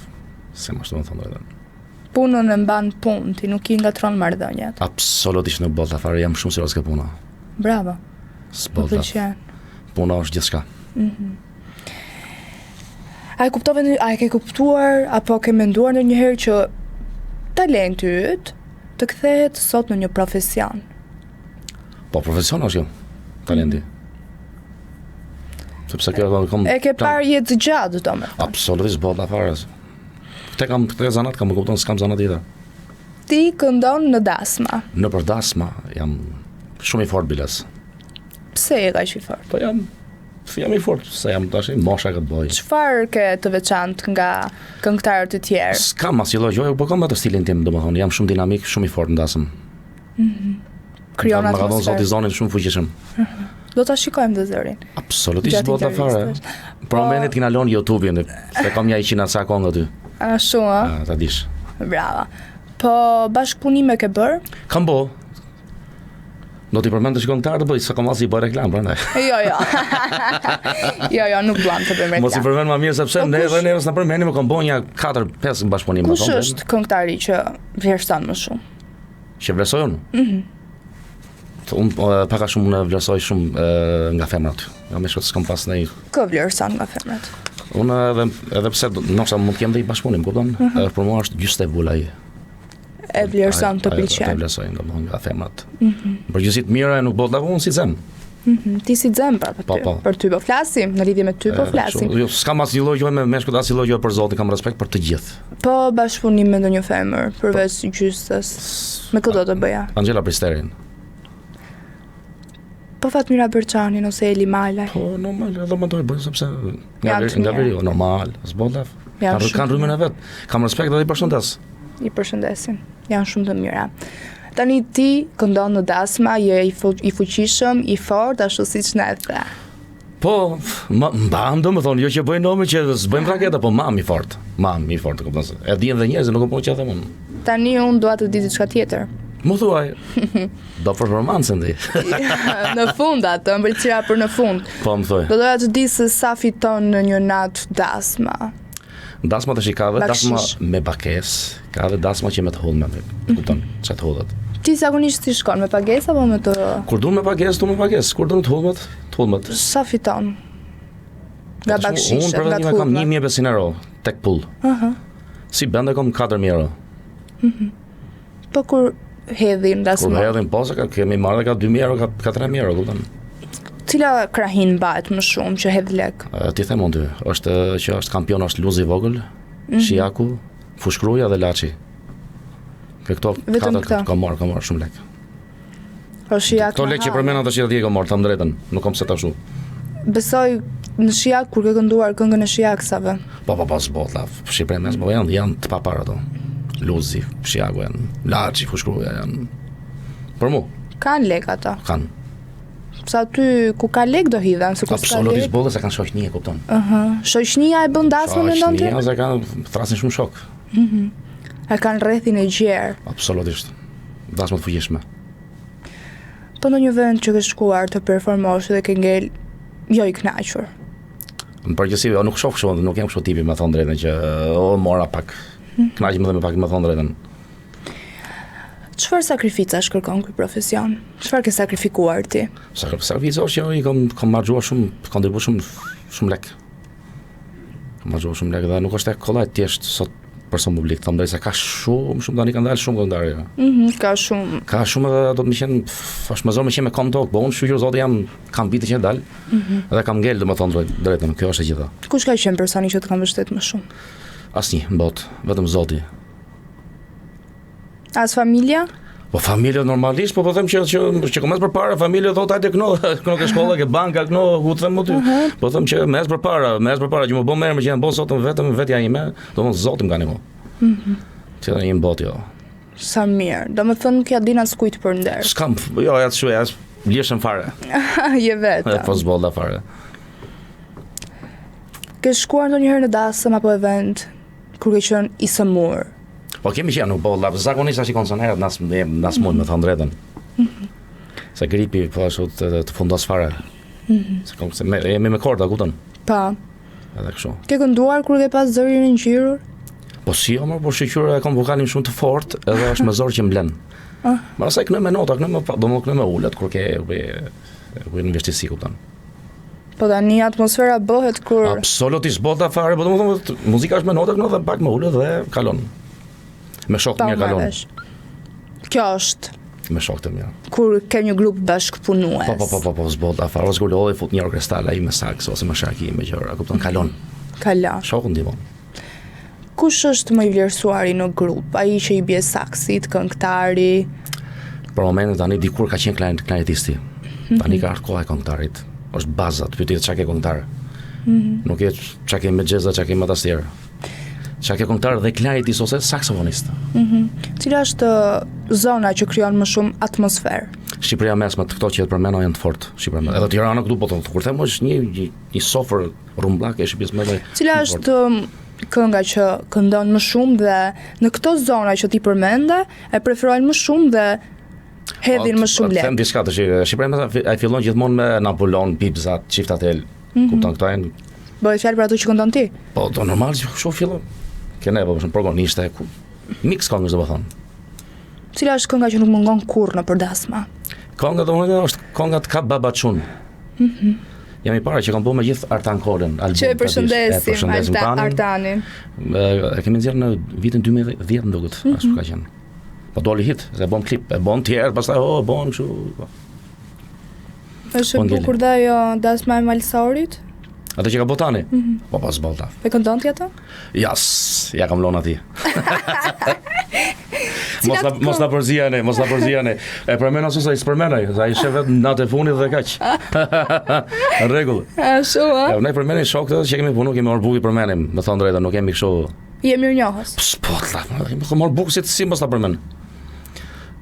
Se më thon drejtën. Punën e mban punë, ti nuk i ngatron marrëdhëniet. Absolutisht nuk bolla fare, jam shumë serioz ke puna. Bravo. S'bolla. Puna është gjithçka. A e ke kuptuar apo ke menduar ndonjëherë që talenti yt të kthehet sot në një profesion? Po profesion është jo, talenti. Sepse e ke parë jetë gjatë domethënë. Absolutisht bolla fare. Te zanat kam kupton se kam zanat tjetër. Ti këndon në dasma. Nëpër dasma jam shumë i fort biles. Pse je kaq i fort? Po jam i fort, se jam tash mosha këtë bëj. Çfarë ke të veçantë nga këngëtarët e tjerë? S'kam asnjë lloj gjoje, po kam atë stilin tim, domethënë jam shumë dinamik, shumë i fort ndasëm. Krijon Më ka dhënë zoti atmosferë. zonin shumë fuqishëm. Do ta shikojmë dhe zërin. Absolutisht Gjatë bota fare. intervistës. Për momentin t'kina lënë YouTube-in, se kam 100 sa kongë aty. A shumë, a? Ta dish. Brava. Po bashkëpunime ke bër? Kam bo. Do t'i përmend të shkontar të bëj, sa kam as i bëj reklam, prandaj. Jo. jo, nuk duam të bëjmë Mos i reklam. përmend më mirë sepse Po ne kush- edhe nerës na përmendim, kam bo një 4-5 bashkëpunime. Kush është këngëtari që vlerëson më shumë? Që vlerësoj unë? Unë paka shumë unë vlerësoj shumë nga femrat. Ja më shkot s'kam pas ndonjë. Kë vlerëson nga femrat? Unë edhe pse ndoshta mund të kem dhe i bashkëpunim, kupton? Për mua është gjystë e vula ai. E vlerëson të Ajo pëlqen. vlerësoj nga femrat. Përgjithësi të mira nuk bëhet unë si zem. Ti si xhem pra për ty. Po. Për ty po flasim, në lidhje me ty po flasim. Jo, s'kam asnjë lloj gjoje me meshkut, asnjë lloj gjoje për Zotin, kam respekt për të gjithë. Po bashkëpunim me ndonjë femër përveç gjystës. Me kë do të bëja? Angela Pristerin. Po Fatmira Berçanin ose Eli Malaj. Po normal, edhe më doj bëj sepse Janë të nga mirë. veri, normal, s'bollaf. Janë shumë Kanë të rrymën e vet. Kam respekt edhe i përshëndes. I përshëndesim. Janë shumë të mira. Tani ti këndon në dasma, je i fuqishëm, i fort, ashtu siç na e the. Po, mbam domethënë, jo që bëjnë nomë që s'bëjmë raketa, po mam i fort. Mam i fort, kupton se. E dinë dhe njerëzit, nuk e po që them unë. Tani unë dua të di diçka tjetër. Mu thuaj. Do performancën ti. Në fund atë, mbërcira për në fund. Po më thuaj. Do doja të di se sa fiton në një natë dasma. Dasma tash i ka dhe dasma Bakshish. me pakesë, ka dhe dasma që me të hullme, kupton? Çfarë të hullet. Ti zakonisht si shkon me pagesë apo me të Kur du me pagesë, du me pagesë. Kur du me të hullmet. sa fiton? Nga Unë bakshishet, për nga vetëm të kam hudhme. 1500 euro tek pull. Si bende kam 4000 euro. Po kur hedhin Kur dasma, hedhin posa kemi marrë ka 2000 euro, ka 3000 euro, kupton? cila krahin mbahet më shumë që hedh lek? Ti them unë ty, është që është kampion është Luzi i vogël, Shiaku, Fushkruja dhe Laçi. Këto Vetëm katër këta? kam marrë shumë lek. Po Shiak. Këto lek që përmend ato që ti e kam marrë, tham drejtën, nuk kam se ta shu. Besoj në Shiak kur ke kënduar këngën e Shiaksave. Po, s'botla, Shqipëria mes, po janë të papar ato. Luzi, Shiaku janë, Laçi, Fushkruja janë. Për mu, Kanë lek ato. kanë. Sa ty ku ka lek do hidhen, se ku s'ka Absolutisht lek. bollë se kanë shoqëni, e kupton. Shoqënia e bën dasmën mendon ti? Shoqënia se kanë thrasin shumë shok. E kanë rrethin e gjerë. Absolutisht. Dasma të fuqishme. Po në një vend që ke shkuar të performosh dhe ke ngel jo i kënaqur. Në përgjithësi, nuk shoh kështu, nuk jam kështu tipi me thënë drejtën që mora pak. Kënaqem edhe me pak me thënë drejtën. Çfarë sakrificash kërkon ky profesion? Çfarë ke sakrifikuar ti? Sakrifica është që i kam marrëgjuar shumë, kontribuar shumë lek. Kam marrëgjuar shumë lek dhe nuk është e kollaj thjesht sot person publik, them drejt se ka shumë tani kanë dalë shumë këngëtarë. Ka shumë. Ka shumë edhe do të më qenë është më zorë më qenë me kom tok, po unë shqyrë zoti kam vite që dal. Edhe kam ngel domethënë drejtën, kjo është e gjitha. Kush ka qenë personi që të ka mbështet më shumë? Asnjë në botë, vetëm Zoti. As familja? Po familja normalisht, po them që komes përpara familja thotë hajde këno ke shkolla, ke banka, këno ku të them më ty. Po them që mes përpara që më bën merr më që janë bën sot vetëm vetja ime, domethënë Zoti më ka ndihmuar. Që në një botë jo. Sa mirë. Domethënë nuk ja din as kujt për nder. S'kam, jo, ja të shuaj, as lishëm fare. Je vetë. Po zbolla fare. Ke shkuar ndonjëherë në dasëm apo event kur ke qenë i sëmur? Po kemi qenë nuk bolla, zakonisht as i konsonerët nas mund me thënë drejtën. Se gripi po ashtu të fundos fare. Se jemi me korda, kupton? Pa. Edhe kështu. Ke kënduar kur ke pas zërin e ngjyrur? Po si jo, po shqyra e kam vokalin shumë të fort, edhe është me zor që mblen. Ma asaj kënë me nota, kënë me ullet, kur ke në vjeshtisi, kupton. Po tani atmosfera bëhet kur Absolutisht bota fare, po domethënë muzika është me nota, kënë dhe pak me ullet dhe kalon. Me shok të mirë kalon. marrësh. Kjo është Me shok të mirë. kur ke një grup bashkëpunues. Po, zbota fare, ose kur lodhi fut një orkestral ai me saks ose me shaki me gjëra, kupton, kalon. Kalon. Shokun ndihmon. Kush është më i vlerësuari në grup? Ai që i bie saksit, këngëtari? Për momentin tani dikur ka qenë klarnetisti. Tani ka ardhur koha e këngëtarit. Është baza, të pyet çka ke këngëtar. Nuk e çka ke me xheza, çka ke me tastier. Çka ke këngëtar dhe clarinet ose saksofonist. Cila është zona që krijon më shumë atmosferë? Shqipëria mesme, këto që të përmendoj janë të fortë. Shqipëria. Edhe Tirana këtu po të kur them është një sofër rrumbllak e Shqipërisë më. Cila është kënga që këndon më shumë dhe në këto zona që ti përmende e preferojnë më shumë dhe hedhin më shumë lehtë? Them diçka tash. Shqipëria ai fillon gjithmonë me Napoleon, Pipzat, Çiftatel. Kupton këto janë. Bëhet fjalë për ato që këndon ti? Po, do normal që kështu fillon. Ke ne po shumë progoniste ku. Mix këngësh domethënë. Cila është kënga që nuk mungon kurrë në përdasma? Kënga domethënë është kënga të Kap Babaçun. Jam i para që kam bërë me gjithë Artan Kolën, album. Që e përshëndesim Artanin. E kemi nxjerrë në vitin 2010 më duket, ashtu ka qenë. Po doli hit, se bëm klip, e bën tjerë, pastaj bën kështu. Është bukur dhe ajo dasma e Malsorit? Ato që ka botani? Po pas bolta. E këndon ti ato? Ja kam lënë atij. Mos na përzijani. E përmend ose sa i përmendaj, sa i shef vetëm natë funit dhe kaq. Në rregull. Ashtu ë? Ja, ne përmendin shokët që kemi punuar, kemi marrë bukë përmendim, me thënë drejtë, nuk kemi kështu. Je mirënjohës. Po, më marr bukë si mos ta përmend.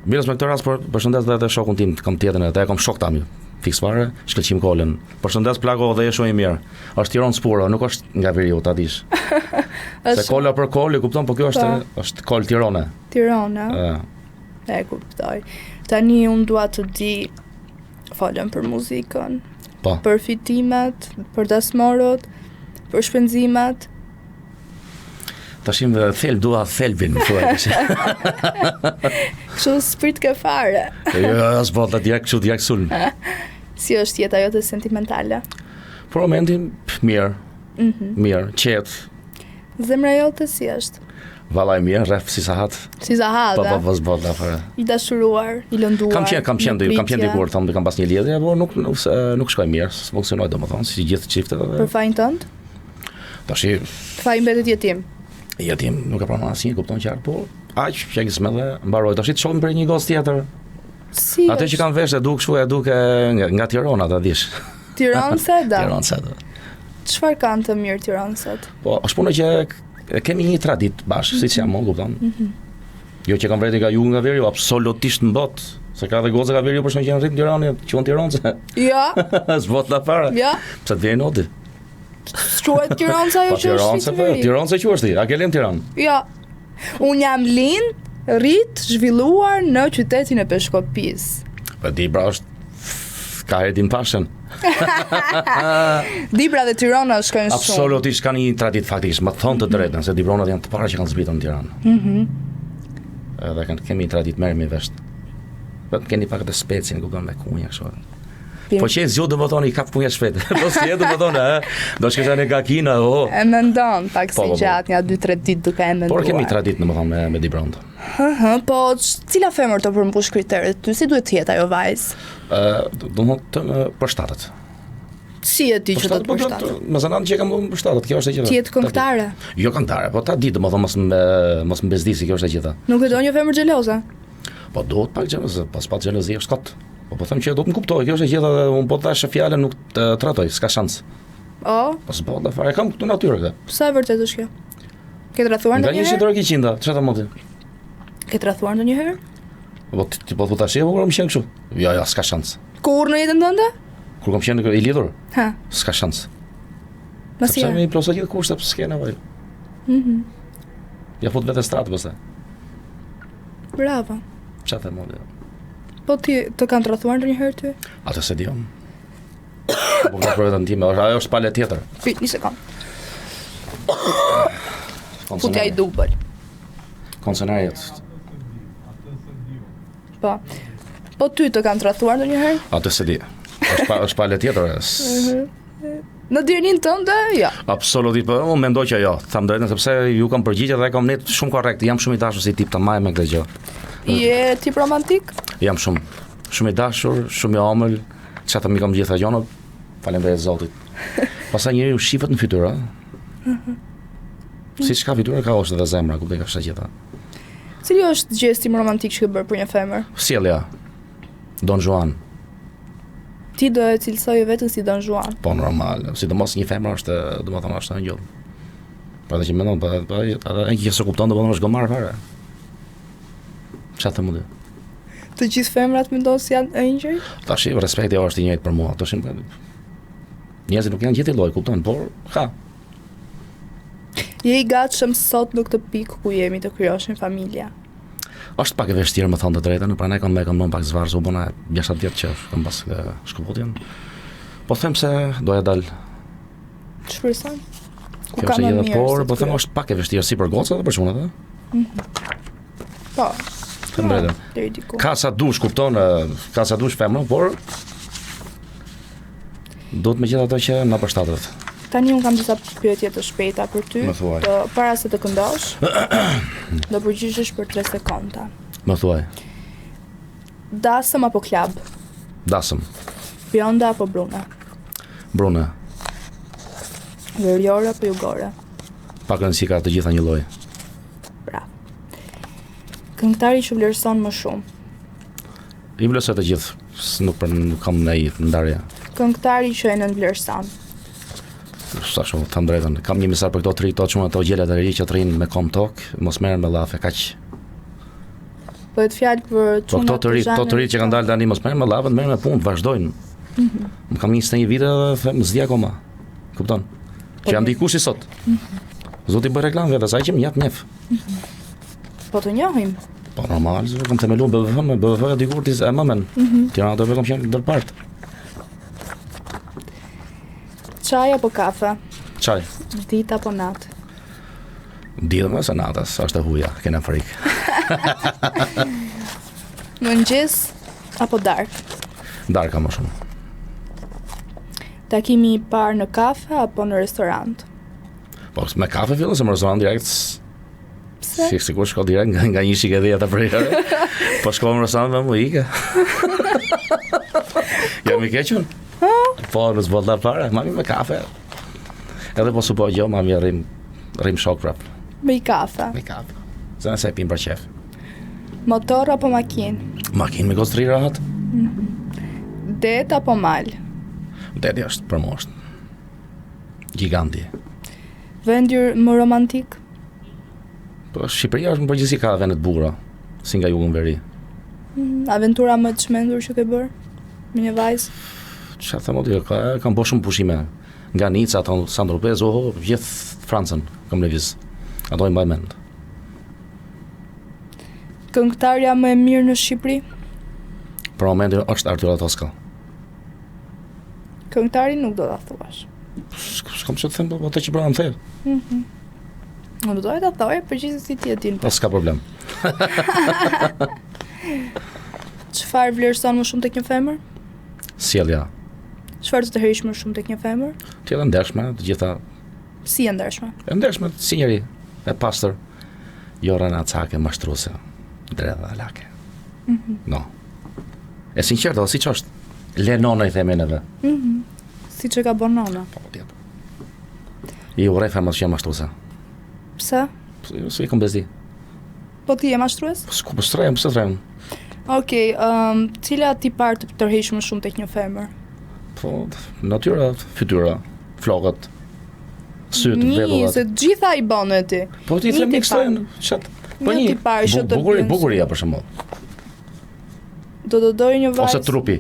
Mirës me këtë rast përshëndes edhe shokun tim, kam tjetrin edhe kam shok tam. Fiks fare, Shkëlqim Kolën. Përshëndes plako dhe je shumë i mirë. Është Tiranë Spuro, nuk është nga Veriu, ta dish. Se Kola për Kolë, kupton, po kjo është Kol Tirana. Tirana. E kuptoj. Tani unë dua të di falem për muzikën. Po. Për fitimet, për dasmorët, për shpenzimet. Tashim dhe dua thelbin, më thuaj. Kështu spirit ke fare. Jo, as bota direkt sul. Si është jeta jote sentimentale? Për momentin mirë. Mirë, qetë. Zemra jote si është? Vallaj mirë, rreth si sahat. Si sahat. Po zbota fare. I dashuruar, i lënduar. Kam qenë dikur, thonë kam pas një lidhje, por nuk shkoi mirë, funksionoi domethënë si gjithë çiftet. Për fajin tënd? Tashi faji mbetet jetim. Jetim nuk e pranon asnjë, kupton qartë, po aq që ai smell dhe mbaroi. Tash të shohim për një gos tjetër. Si? Atë që kanë vesh e duke nga Tirana, ta dish. Tiranëse da. Tiranëse da. Çfarë kanë të mirë tiranëset? Po, është puna që kemi një traditë bashkë, siç jam, kupton. Jo që kanë vreti nga ju nga Veriu, absolutisht në botë. Se ka dhe goza nga Veriu për shkak që rrit në Tiranë, quhen tiranëse. Ja. S'vot la para. Ja. Pse të vjen noti? Quhet Tiranëse ajo që është. Tiranëse quhesh ti, a ke lënë Tiranë? Ja. Unë jam rrit, zhvilluar në qytetin e Peshkopisë. Po Dibra është ka Edin Pashën. Dibra dhe Tirana shkojnë shumë. Absolutisht kanë një traditë faktikisht, më thon të drejtën se Dibronat janë të para që kanë zbritur në Tiranë. Edhe kemi një traditë merremi vesh. Vetëm keni pak të specin ku kanë me kunja kështu. Po që e zjo do më thonë i kap punja shpet. Po si e do më thonë, do shkësha në gakina, E mendon, pak si gjatë një 2-3 ditë duke e menduar. Por kemi traditë në më thonë me Dibronat. Po cila femër të përmbush kriteret? Ty si duhet të jetë ajo vajzë? Do më të përshtatët. Si e ti që të përshtatët? Me zanatë që kam përshtatët, kjo është e gjitha. Ti jetë këngëtare? Jo këngëtare, po ta ditë, më thonë mos më bezdisi, kjo është e gjitha. Nuk e do një femër xheloze? Po do të pak xheloze, pas xhelozi është kot. Po them që do të më kuptoj, kjo është e gjitha dhe unë po tash fjalën nuk të tratoj, s'ka shans. Po s'po da fare, kam këtu natyrë këtë. Sa e vërtet është kjo? Ke tradhuar ndonjëherë? Nga një shitore kiqinda, çfarë moti? Ke tradhuar ndonjëherë? Po ti po tash e kur më qen kështu. Jo, s'ka shans. Kur në jetën tënde? Kur kam qenë i lidhur? Ha. S'ka shans. Masi. Sepse më plosa gjithë kushte s'ke nevojë. Ja fut vetë stratë pastaj. Bravo. Çfarë them moti? Po ti të kanë tradhuar ndonjëherë ty? Atë se diom. Po nga provën time, ajo është palë tjetër. Një sekond. Futja i dubël. Konsonariat. Po ty të kanë tradhuar ndonjëherë? Atë se di. Është palë tjetër. Në dirnin tënde, ja. Absolutisht, po unë mendoj që jo. Tham drejtën sepse ju kam përgjigje dhe kam net shumë korrekt. Jam shumë i dashur si tip ta maj me këtë gjë. Je tip romantik? Jam shumë i dashur, shumë i omël. Çfarë më kam gjitha gjona. Faleminderit Zotit. Pastaj njeriu shifet në fytyrë, Siç ka fytyrë ka ose dhe zemra, kuptoj ka shta gjitha. Cili është gjesti më romantik që ke bërë për një femër? Sjellja. Don Juan. Ti do e cilësoj vetën si Don Juan. Po normal, sidomos një femër është, domethënë është angjëll. Po atë që mendon, po ai që se kupton domethënë është gomar fare. Çfarë të mundi? Të gjithë femrat mendon se janë angjëj? Tash respekti është i njëjtë për mua. Tashin njerëzit nuk janë gjithë lloj, kupton, por ha. Je i gatshëm sot në këtë pikë ku jemi të krijosh një familje? Është pak e vështirë më thënë të drejtën, prandaj kam më pak zvarr, u bona 6 vjet që kam pas shkëputjen. Po them se doja dal. Shpresoj. Ku Kjo ka se më edhe mirë? por, se po të them kryosh? është pak e vështirë si për gocat dhe për çunat, ëh. Po. Them drejtën. Deri diku. Ka sa dush, kupton, ka sa dush femrën, por do të më gjithë ato që na përshtatet. Tani un kam disa pyetje të shpejta për ty. Më thuaj. Para se të këndosh. Do përgjigjesh për 3 sekonda. Më thuaj. Dasëm apo klab? Dasëm, Bjonda apo brune? brune, Veriore apo jugore? pak rëndësi ka të gjitha një lloj. Bravo. Këngëtari që vlerëson më shumë. I vlerësoj të gjithë, nuk kam ndaj ndarje. Këngëtari që e nënvlerëson. Sa shumë, të drejtën. Kam një mesazh për këto tri, çuna ato gjela të ri që rrinë me kom tok, mos merren me llafe, kaq. Bëhet fjalë për Po këto të ri, që kanë dalë tani mos merren me llafe, merren me punë, vazhdojnë. Më kam 21 vite dhe them s'di akoma. Kupton? Që jam dikush i sot. Zoti bëj reklam vetë, asaj që më jap njef. Po të njohim. Po normal, kam themeluar BVF, me BVF dikur ti e mëmen. Tirana do të kam qenë ndërpart. Çaj apo kafe? Çaj. Ditë apo natë? Ditë më së natës, është e huja, kena frikë. Mëngjes apo darkë? Darka më shumë. Takimi i parë në kafe apo në restorant? Po me kafe fillon se më restoran direkt. Pse? Sikur shko direkt nga një shikë dhjetë për herë. Po shko në restoran me më ike. Jam i keqën? Po, në zbota fare, mami me kafe. Edhe po supoj jo, mami rrim shok prap. Me i kafe. Me kafe. Se nëse e pim për qef. Motor apo makinë? Makinë me gostri rahat. Det apo mal? Dedi është për mua është. Giganti. Vend më romantik? Po Shqipëria është në përgjithësi ka vende të bukura, si nga jugu në veri. Aventura më të çmendur që ke bërë? Me një vajzë? Çfarë them aty, kam bërë shumë pushime. Nga Nica, Saint-Tropez, gjithë Francën kam lëviz. Ato i mbaj mend. Këngëtarja më e mirë në Shqipëri? Për momentin është Artura Toska. Këngëtari nuk do ta thuash. S'kam çfarë të them, po ato që bëra në thellë. Unë do ta thoj, përgjithësi ti e din. Po s'ka problem. Çfarë vlerëson më shumë tek një femër? Sjellja. Çfarë të tërheq më shumë tek një femër? Ti edhe ndershme, të gjitha Si e ndershme? e ndershme, si njeri, e pastër. Jo rana cake, mashtruese, dredha lake. No. E sinqertë, si që është? Lenona i themin edhe. Si që ka bën nona. Po, tjetë. I urej femët që jam mashtruese. Pse? Se i kom bezdi. Po ti je mashtrues? S'ku po strejmë, pse strejmë? Okej, cila ti parë të tërheq më shumë tek një femër? Po, natyra, fytyra, flokët, sytë, Një, vedullat. se gjitha i bën e ti. Po ti Një them ti ekstrem, çat. Po Një një ti parë që të bën. bukuria për shembull. Do të doj një Ose vajzë. trupi.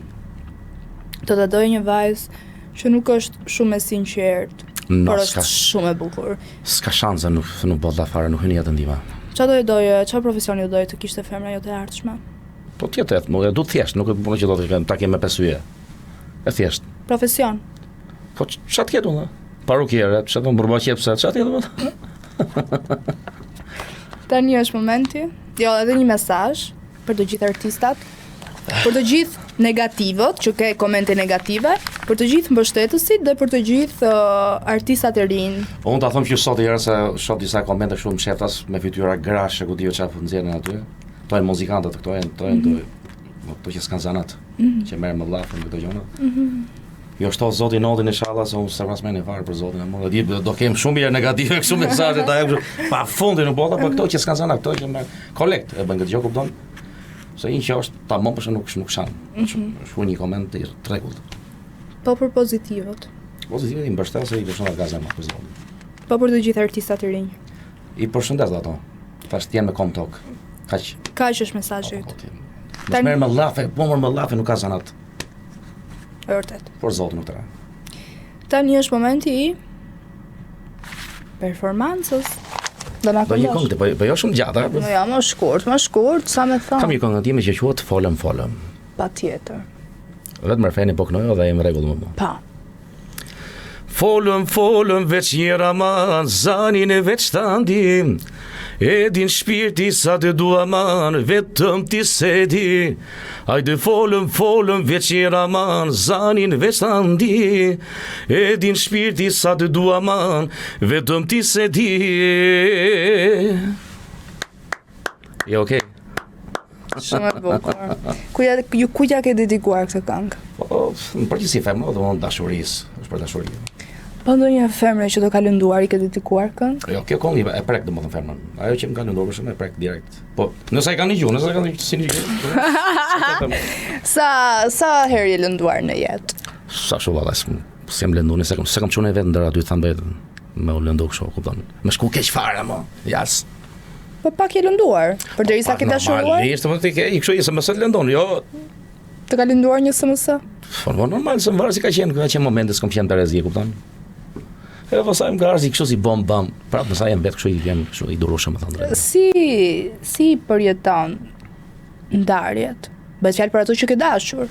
Do të doj një vajzë që nuk është shumë e sinqert, No, por s'ka është shumë e bukur. s'ka shanse, nuk bolla fare, nuk hyn jetë ndihma. Çfarë do të doje, çfarë profesioni do doje të kishte femra jote e ardhshme? Po tjetër, nuk e du thjesht, nuk e punë që do të ta kem me pesyje. E thjesht. Profesion. Po çfarë tjetër unë? Parukiere, çfarë do mbërba qepse, çfarë tjetër më? Tani është momenti. Jo, edhe një mesazh për të gjithë artistat, për të gjithë negativët, që ke komente negative, për të gjithë mbështetësit dhe për të gjithë artistat e rinj. Unë ta them që sot herë se shoh disa komente shumë msheftas me fytyra grashe, ku diu çfarë nxjerrin aty. To janë muzikantët këto janë to që s'kan zanat, që merren me llafën këto gjëra. Jo shto zoti nodin inshallah se unë s'pas më ne fare për zotin e madh. Di do kem shumë herë negative kështu mesazhe ta jap pa fundi në bota, po këto që s'kan zanat, këto që merr kolekt e bën këtë gjë, kupton? Se një që është tamam për shkak nuk shan. Është një koment i rregullt. Po për pozitivët. Pozitive i mbështet se i përshëndet nga zemra për zotin. Po për të gjithë artistat të rinj. I përshëndet ato. Tash t'jen me kom tok. Kaq. Kaq është mesazhi yt. Mos merr me llafe, po merr me llafe nuk ka zanat. E vërtet. Por zotin nuk të ra. Tani është momenti i performancës. Do na Do një këndosh. këngë, po jo shumë gjatë, No ja, më shkurt, sa më thon. Kam një këngë time që quhet Folëm. Patjetër. Vetëm refreni po kënoj dhe jam rregull më. Pa. Folëm veç njëra man, zanin e veç të andim. E din shpirti sa të dua man, vetëm ti se di. Hajde folëm veç njëra man, zanin veç të andi. E din shpirti sa të dua man, vetëm ti se di. Jo, okej. Shumë e bukur. Ku ja ke dedikuar këtë këngë? Po, në përgjithësi femra, do të dashurisë, është për dashuri. Po ndonjë femre që do ka lënduar i ke dedikuar këngë? Jo, kjo këngë e prek domethënë femrën. Ajo që më ka lënduar për shkak e prek direkt. Po, nëse ai kanë një gjuhë, nëse kanë si një gjuhë. Sa herë je lënduar në jetë? Sa shumë valla, s'jam lënduar, se kam çunë vetë ndër aty thanë vetë. Me u lëndu kështu, kupton. Me shku keq fare më. Jas. Po pak je lënduar, përderisa ke dashuruar? Normalisht, më ti ke i kështu se më sot lëndon, jo. Të ka lënduar një SMS? Po normal, se më varet si ka qenë momente s'kam qenë Terezi, kupton. E pastaj më ka ardhi kështu si bom bam. Prapë sa jam vetë kështu jam kështu i durueshëm më thonë. Si përjeton ndarjet? Bëhet fjalë për ato që ke dashur.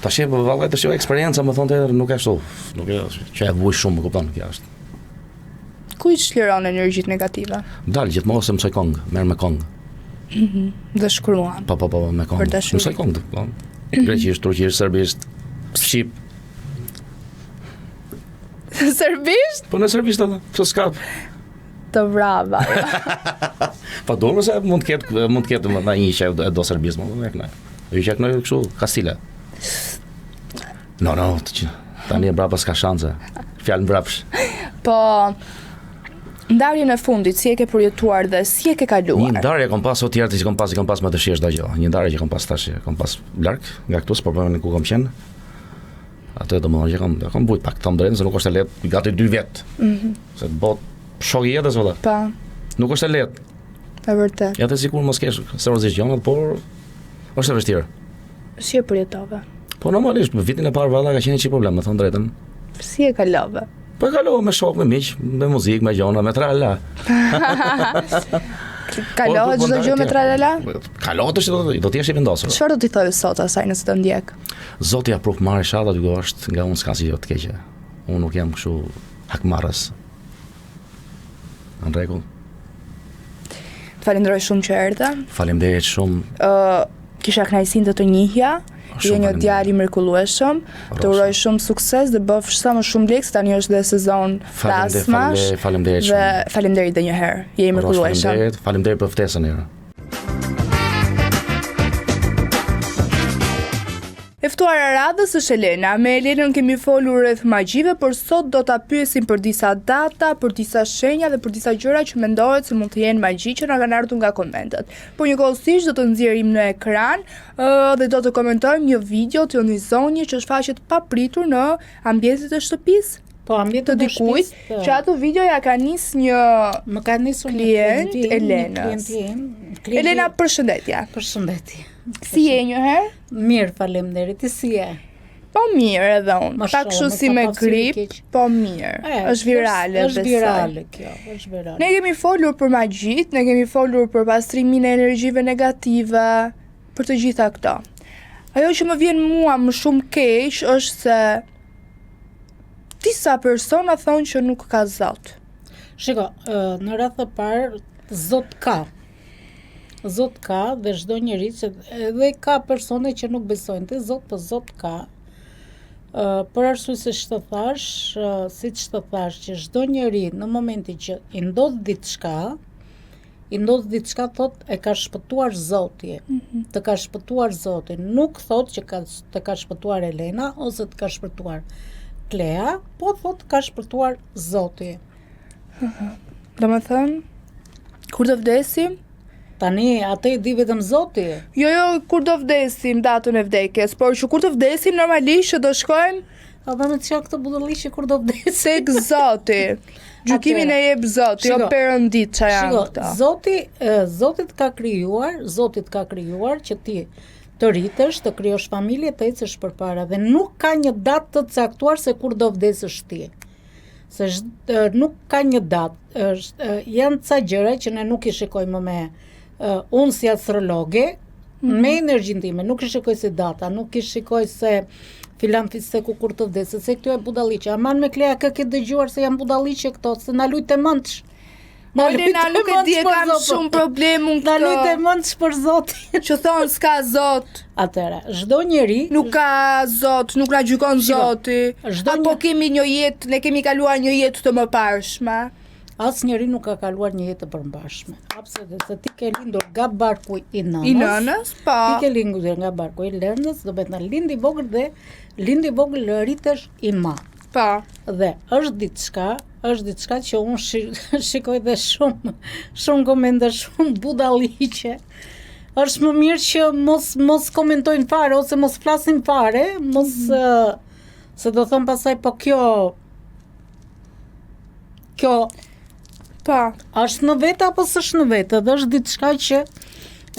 Tash po vallë tash eksperjenca më thonë nuk është ashtu. Nuk është që e vuj shumë, kupton, kjo është. Ku i çliron energjitë negative? Dal gjithmonë se mësoj këngë, merr me këngë. Dhe shkruan. Po me këngë. Për dashuri. Mësoj këngë, po. Greqisht, turqisht, serbisht, shqip. Serbisht? Po në serbisht atë, pse s'kap. Të brava. Po do se mund të ketë më një që e do serbizëm, më kënaq. Jo që kënaq kështu kastile. No, tani e brapa s'ka shanse. Fjalë mbrapsh. Po ndarjen e fundit si e ke përjetuar dhe si e ke kaluar? Një ndarje kam pas o tjerë që kam pas më të shesh dagjo. Një ndarje që kam pas tash, kam pas larg nga këtu s'po bëhem ku kam qenë. Atë domosdoshmë që kam bujt pak të drejtën se nuk është e lehtë gati 2 vjet. Se bot shok i jetës valla. Pa. Nuk është e lehtë. E vërtet. Ja të sikur mos kesh seriozisht gjonat, por është e vështirë. Si e përjetove? Po normalisht, në vitin e parë valla ka qenë çi problem, me thënë drejtën. Si e kalove? Po kalova me shok, me miq, me muzikë, me gjona, me tralla. Kalohet çdo gjë me tralala? Kalohet do të jesh i vendosur. Çfarë do t'i thojë sot asaj nëse të ndjek? Zoti ja pruf marrë inshallah, dyko është nga unë s'ka si jo të keqe. Unë nuk jam kështu hakmarrës. Në rregull. Të falenderoj shumë që erdhe. Faleminderit shumë. Kisha kënaqësinë të të njihja. Je një djalë i mrekullueshëm. Të uroj shumë sukses dhe bëf sa më shumë lek, tani është dhe sezon plasmash. Faleminderit shumë. shumë. Dhe faleminderit edhe një herë. Je i mrekullueshëm. Faleminderit për ftesën e. E ftuara radhës është Elena. Me Elenën kemi folur rreth magjive, por sot do ta pyesim për disa data, për disa shenja dhe për disa gjëra që mendohet se mund të jenë magji që na kanë ardhur nga komentet. Por njëkohësisht do të nxjerrim në ekran dhe do të komentojmë një video të një zonje që shfaqet papritur në ambientet e shtëpisë. Po, ambientet të dikujt, që ato video ja ka nis një më ka nisur klient Elenës. Elena, përshëndetje. Përshëndetje. Si je një herë? Mirë, faleminderit. Ti si je? Po mirë edhe unë. Pak kështu si me grip, po mirë. Është virale. Është virale kjo, është virale. Ne kemi folur për magjit, ne kemi folur për pastrimin e energjive negative, për të gjitha këto. Ajo që më vjen mua më shumë keq është se disa persona thonë që nuk ka Zot. Shiko, në radhë të parë, Zot ka. Zot ka dhe çdo njeri që edhe ka persone që nuk besojnë te Zot, po Zot ka. Për arsye se ç'të thash, siç të thash që çdo njeri në momentin që i ndodh diçka thot e ka shpëtuar Zoti. Të ka shpëtuar Zoti, nuk thot që të ka shpëtuar Elena ose të ka shpëtuar Klea, po thot ka shpëtuar Zoti. Domethënë, kur do vdesim? Tani, atë e di vetëm Zoti. Jo, kur do vdesim, datën e vdekjes, por që kur të vdesim normalisht që do shkojmë A me të çka këtë budalliqe kur do vdes. Tek Zoti. Gjykimin e jep Zoti, jo Shiko, Perëndit ç'a janë këta. Zoti të ka krijuar që ti të rritesh, të krijosh familje, të ecësh përpara dhe nuk ka një datë të caktuar se kur do vdesësh ti. Se nuk ka një datë, janë ca gjëra që ne nuk I shikojmë me unë si astrologe, me energjinë time, nuk I shikoj se data, nuk I shikoj se filan fiseku kur të vdesë, se këtu e budalliqe. Aman me Klea kë ke dëgjuar se janë budalliqe këto, se na lujtë mëndsh. Na nuk e di, e kam shumë problem unë Na lujtë mëndsh për Zotin. që thonë s'ka Zot. Atëra, çdo njeri Nuk ka Zot, nuk na gjykon Zoti. Apo kemi një jetë, ne kemi kaluar një jetë të mëparshme. Asnjëri nuk ka kaluar një jetë të përmbashme. Absolutisht, se ti ke lindur nga barku I nënës. I nënës, po. Ti ke lindur nga barku I nënës, do të thonë lindi vogël dhe lindi vogël rritesh I madh. Po. Dhe është diçka që unë shikoj dhe shumë komente, shumë budalliqe. Është më mirë që mos komentojnë fare ose mos flasin fare, se do thon pasaj po kjo Po. është në vetë apo s'është në vetë, dhe është diçka që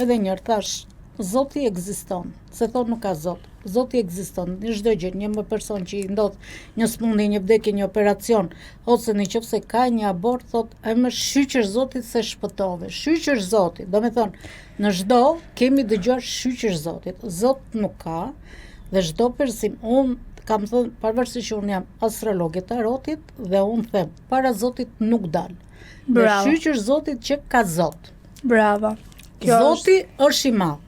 edhe njërë thash, Zoti ekziston, se thot nuk ka Zot. Zoti ekziston, në çdo gjë, një person që I ndodh një smundje, një vdekje, një operacion, ose nëse ka një abort, thot, më shqyqësh Zotit se shpëtove. Shqyqësh Zotit, do me thonë, në çdo kemi dëgjuar shqyqësh Zotit. Zot nuk ka, dhe çdo person, unë kam thënë, pavarësisht që unë jam astrologe tarotit, dhe unë them, para Zotit nuk dal. Bravo. Dhe shqyqësh Zotit që ka Zot. Bravo. Zoti është I madh.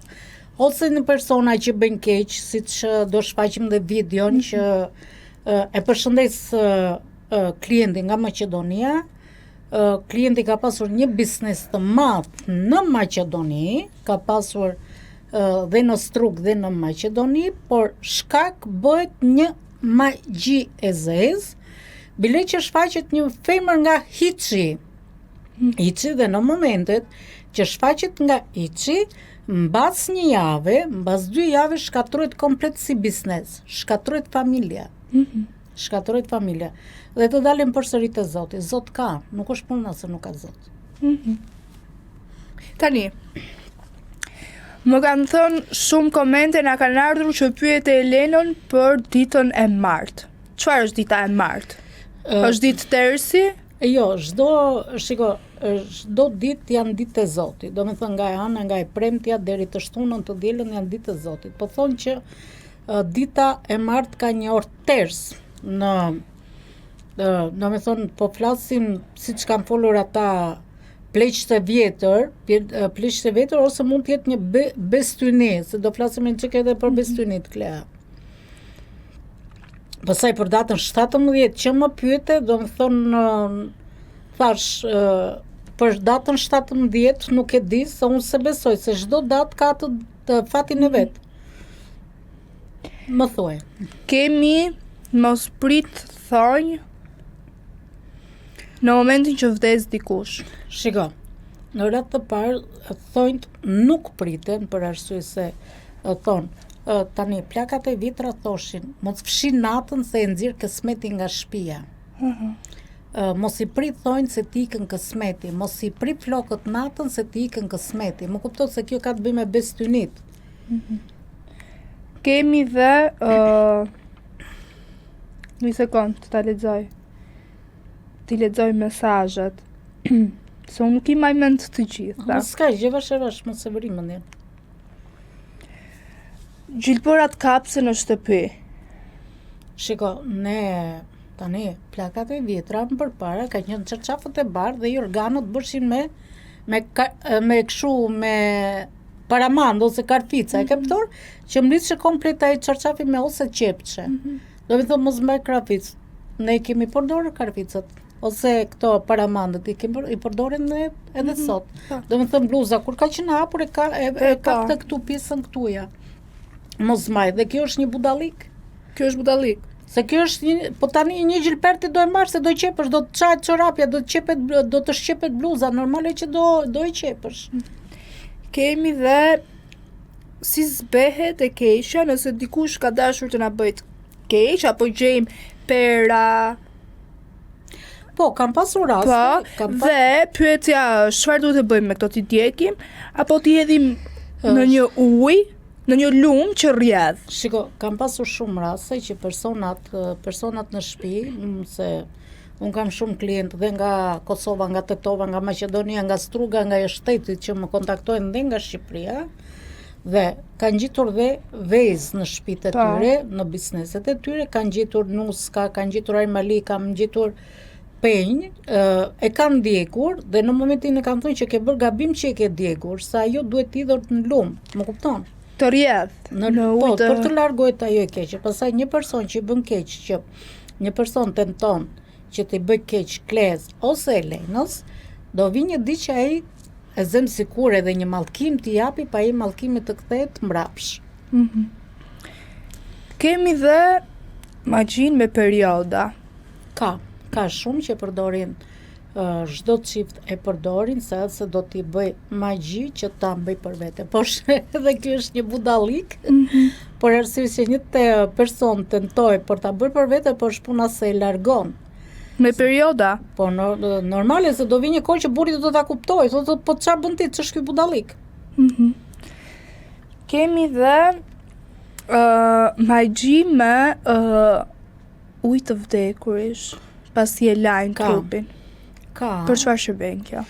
Ose në persona që bëjnë keq, siç do shfaqim dhe videon që e përshëndes klientin nga Maqedonia. Klienti ka pasur një biznes të madh në Maqedoni, ka pasur dhe në Strug dhe në Maqedoni, por shkak bëhet një magji e zezë, bile që shfaqet një femër nga hiçi. Hiçi dhe në momentet që shfaqet nga hiçi, mbas një jave, mbas 2 jave shkatërrohet komplet si biznes, shkatërrohet familja. Shkatërrohet familja. Dhe të dalim përsëri te Zoti. Zot ka, nuk është puna se nuk ka Zot. Tani, më kanë thënë shumë komente, na kanë ardhur që pyet Elenon për ditën e martë. Çfarë është dita e martë? Është ditë tërsi? Jo, çdo ditë janë ditë e Zotit. Do me thënë nga e hëna, nga e premtja deri të shtunën të dielën janë ditë e Zotit. Po thonë që dita e martë ka një orë ters do me thonë po flasim siç kanë folur ata pleqët e vjetër, ose mund të jetë një bestyni, se do flasim një çike edhe për bestynit, Klea. Pastaj për datën 17 që më pyete, do me thonë thash për datën 17 nuk e di, se unë se besoj se çdo datë ka të fatin e vet. Më thuaj. Kemi mos prit thonj në momentin që vdes dikush. Shiko, në radhë të parë thonjt nuk priten për arsye se thonë tani plakat e vitra thoshin mos fshi natën se e nxirr kësmetin nga shtëpia. Mos I prit thonjt se ti ikën kësmeti, mos I prit flokët natën se ti ikën kësmeti. Më kupton se kjo ka të bëjë me bestynit. Kemi dhe një sekond ta lexoj. Ti lexoj mesazhet. Se unë nuk I maj mend të gjitha. S'ka gjë, vash, mos e vëri mendjen. Gjilpërat kapse në shtëpi. Shiko, ne tani plakat e vjetra më përpara ka qenë çarçafët e bardhë dhe I organët bëshin me kështu me paramand ose karfica, e ke përdor që mbledhshë komplet ai çarçafi me ose qepçe. Do të thonë mos mbaj karfic. Ne kemi përdorur karficat ose këto paramandët I përdoren edhe sot. Do të thonë bluza kur ka qenë hapur e ka këtë këtu pjesën këtuja. Mos mbaj, dhe kjo është një budallik. Kjo është budallik. Se kjo është po tani një gjilperti do e marrë se do I qepësh, do të çajt çorapja, do të shqepet bluza, normale që do I qepësh. Kemi dhe si zbehet e keqja nëse dikush ka dashur të na bëjt keq, apo gjejmë pera. Po, kam pasur raste. Po, dhe pyetja është, çfarë duhet të bëjmë me këto, t'i djekim apo t'i hedhim në një ujë, në një lumë që rrjedh. Shiko, kam pasur shumë raste që personat në shtëpi, se unë kam shumë klientë dhe nga Kosova, nga Tetova, nga Maqedonia, nga Struga, nga shtetit që më kontaktojnë dhe nga Shqipëria, dhe kanë gjetur dhe vezë në shtëpitë e tyre, në bizneset e tyre, kanë gjetur nuska, kanë gjetur ajmali, kanë gjetur penjë, e kanë djegur dhe në momentin e kanë thënë që ke bërë gabim që e ke djegur, sa ajo duhet idhur në lumë, më kupton? Të rrjedh në Po, ujë. për të largohet ajo e keqe. Pastaj një person që i bën keq, që një person tenton që t'i bëj keq Kles ose Elenës, do vi një ditë që ai e zëm sikur edhe një mallkim t'i japi, pa ai mallkimi të kthehet mbrapsh. Kemi dhe magjin me perioda. Ka shumë që përdorin, çdo çift e përdorin se do t'i bëj magji që ta bëj për vete. Por edhe kjo është një budallik, por arsye që një person tentoj për ta bërë për vete, por shpuna se e largon. Me perioda? Po, normale se do vi një kohë që burri do ta kuptoj, thotë, po çfarë bën ti, ç'është ky budallik? Kemi dhe magji me ujë të vdekurish, pasi e lajnë trupin. Për çfarë shërben kjo?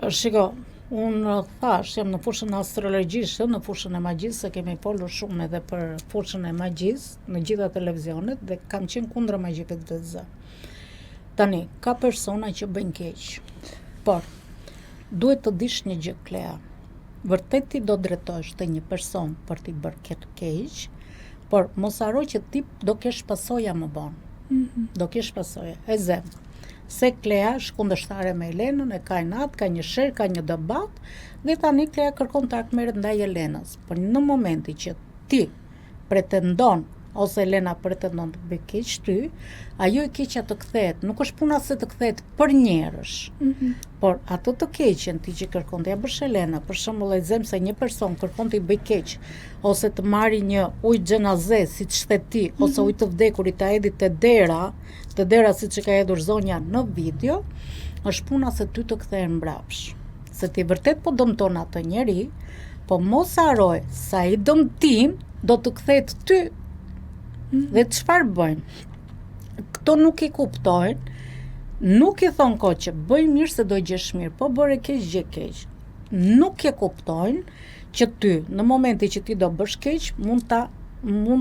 Shiko, unë thash, jam në fushën astrologjisë, në fushën e magjisë, se kemi folur shumë edhe për fushën e magjisë në gjitha televizionet dhe kam qenë kundër magjive të zë. Tani, ka persona që bëjnë keq, por duhet të dish një gjë, Klea. Vërtet ti do drejtohesh te një person për t'i bërë këtë keq, por mos haro që ti do kesh pasoja më vonë. Do kesh pasoja. E zem. Se Klea është kundërshtare me Elenën, e ka natë, ka një sherë, ka një debat, dhe tani Klea kërkon të akmerët ndaj Elenës. Por në momenti që ti pretendon, ose Elena pretendon të bëj keq ty, ajo e keqja të kthehet, nuk është puna se të kthehet për njerësh. Por ato të keqen ti që kërkon të ja bësh Elena, për shembull e zem se një person kërkon të i bëj keq, ose të marri një ujë xhenaze siç the ti, ose ujë të vdekurit ta hedhë te dera siç e ka hedhur zonja në video, është puna se ty të kthehen mbrapsh. Se ti vërtet po dëmton atë njeri, po mos haroj sa i dëmtim do të kthehet ty. Dhe çfarë bëjmë? Këto nuk i kuptojnë, nuk i thon ko që bëj mirë se do gjesh mirë, po bëre keq gjë keq. Nuk e kuptojnë që ty, në momenti që ti do bësh keq, mund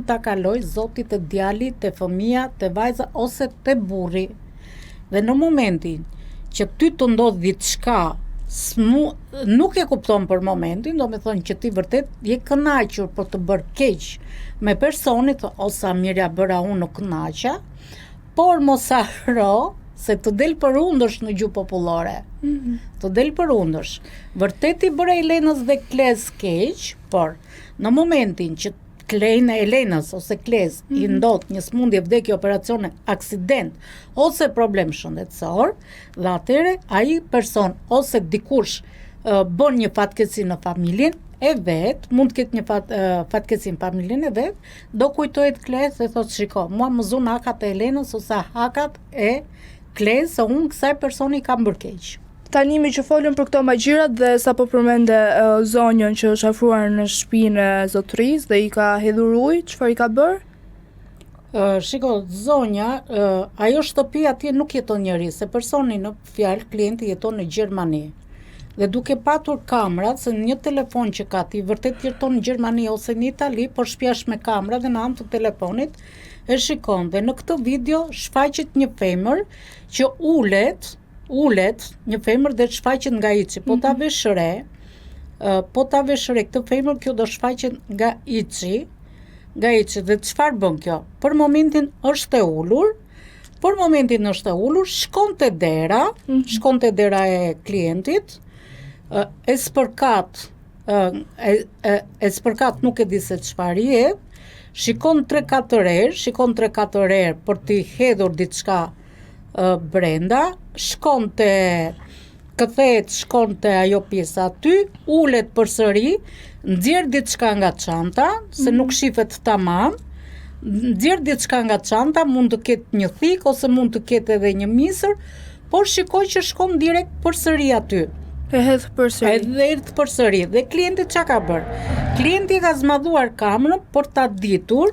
ta kaloj Zoti te djali, te fëmia, te vajza ose te burri. Dhe në momentin që ty të ndodh diçka, nuk e kupton për momentin, do me thonë që ti vërtet je kënaqur për të bërë keq me personit, ose mirja bëra unë nuk kënaqa, por mos haro se të del për undësh në gjuhë popullore. Të del për undësh. Vërtet i bëre Elenës dhe Kles keq, por në momentin që Klejnë e Elenës ose Kles i ndodh një smundje, vdekje, operacione, aksident ose problem shëndetësor, dhe atëre ai person ose dikush bën një fatkeqësi në familjen e vet, mund të ketë një fatkeqësi në familjen e vet, do kujtohet Kles dhe thotë shiko, mua më zun hakat e Elenës ose hakat e Kles, se unë kësaj personi kam bërë keq. Tani me që folën për këto magjirat dhe sa po përmende zonjën që është afruar në shtëpinë e zotërisë dhe i ka hedhur ujë, çfarë i ka bërë? Shiko, zonja, ajo shtëpi atje nuk jeton njëri, se personi në fjalë klienti jeton në Gjermani. Dhe duke patur kamrat, se një telefon që ka ti vërtet jeton në Gjermani ose në Itali, por shtëpia është me kamera dhe në anë të telefonit e shikon. Dhe në këtë video shfaqet një femër që ulet një femër dhe shfaqet nga ici, po ta vesh re, këtë femër kjo do shfaqet nga ici, dhe çfarë bën kjo? Për momentin është e ulur, shkon te dera e klientit, e spërkat nuk e di se çfarë je, shikon 3-4 herë për t'i hedhur diçka brenda, shkon te ajo pjesa aty, ulet përsëri, nxjerr diçka nga çanta, se nuk shifet tamam, nxjerr diçka nga çanta, mund të ketë një thik ose mund të ketë edhe një misër, por shikoj që shkon direkt përsëri aty. E hedh përsëri. Edhe erdh përsëri. Dhe klienti çka ka bërë? Klienti ka zmadhuar kamerën për ta ditur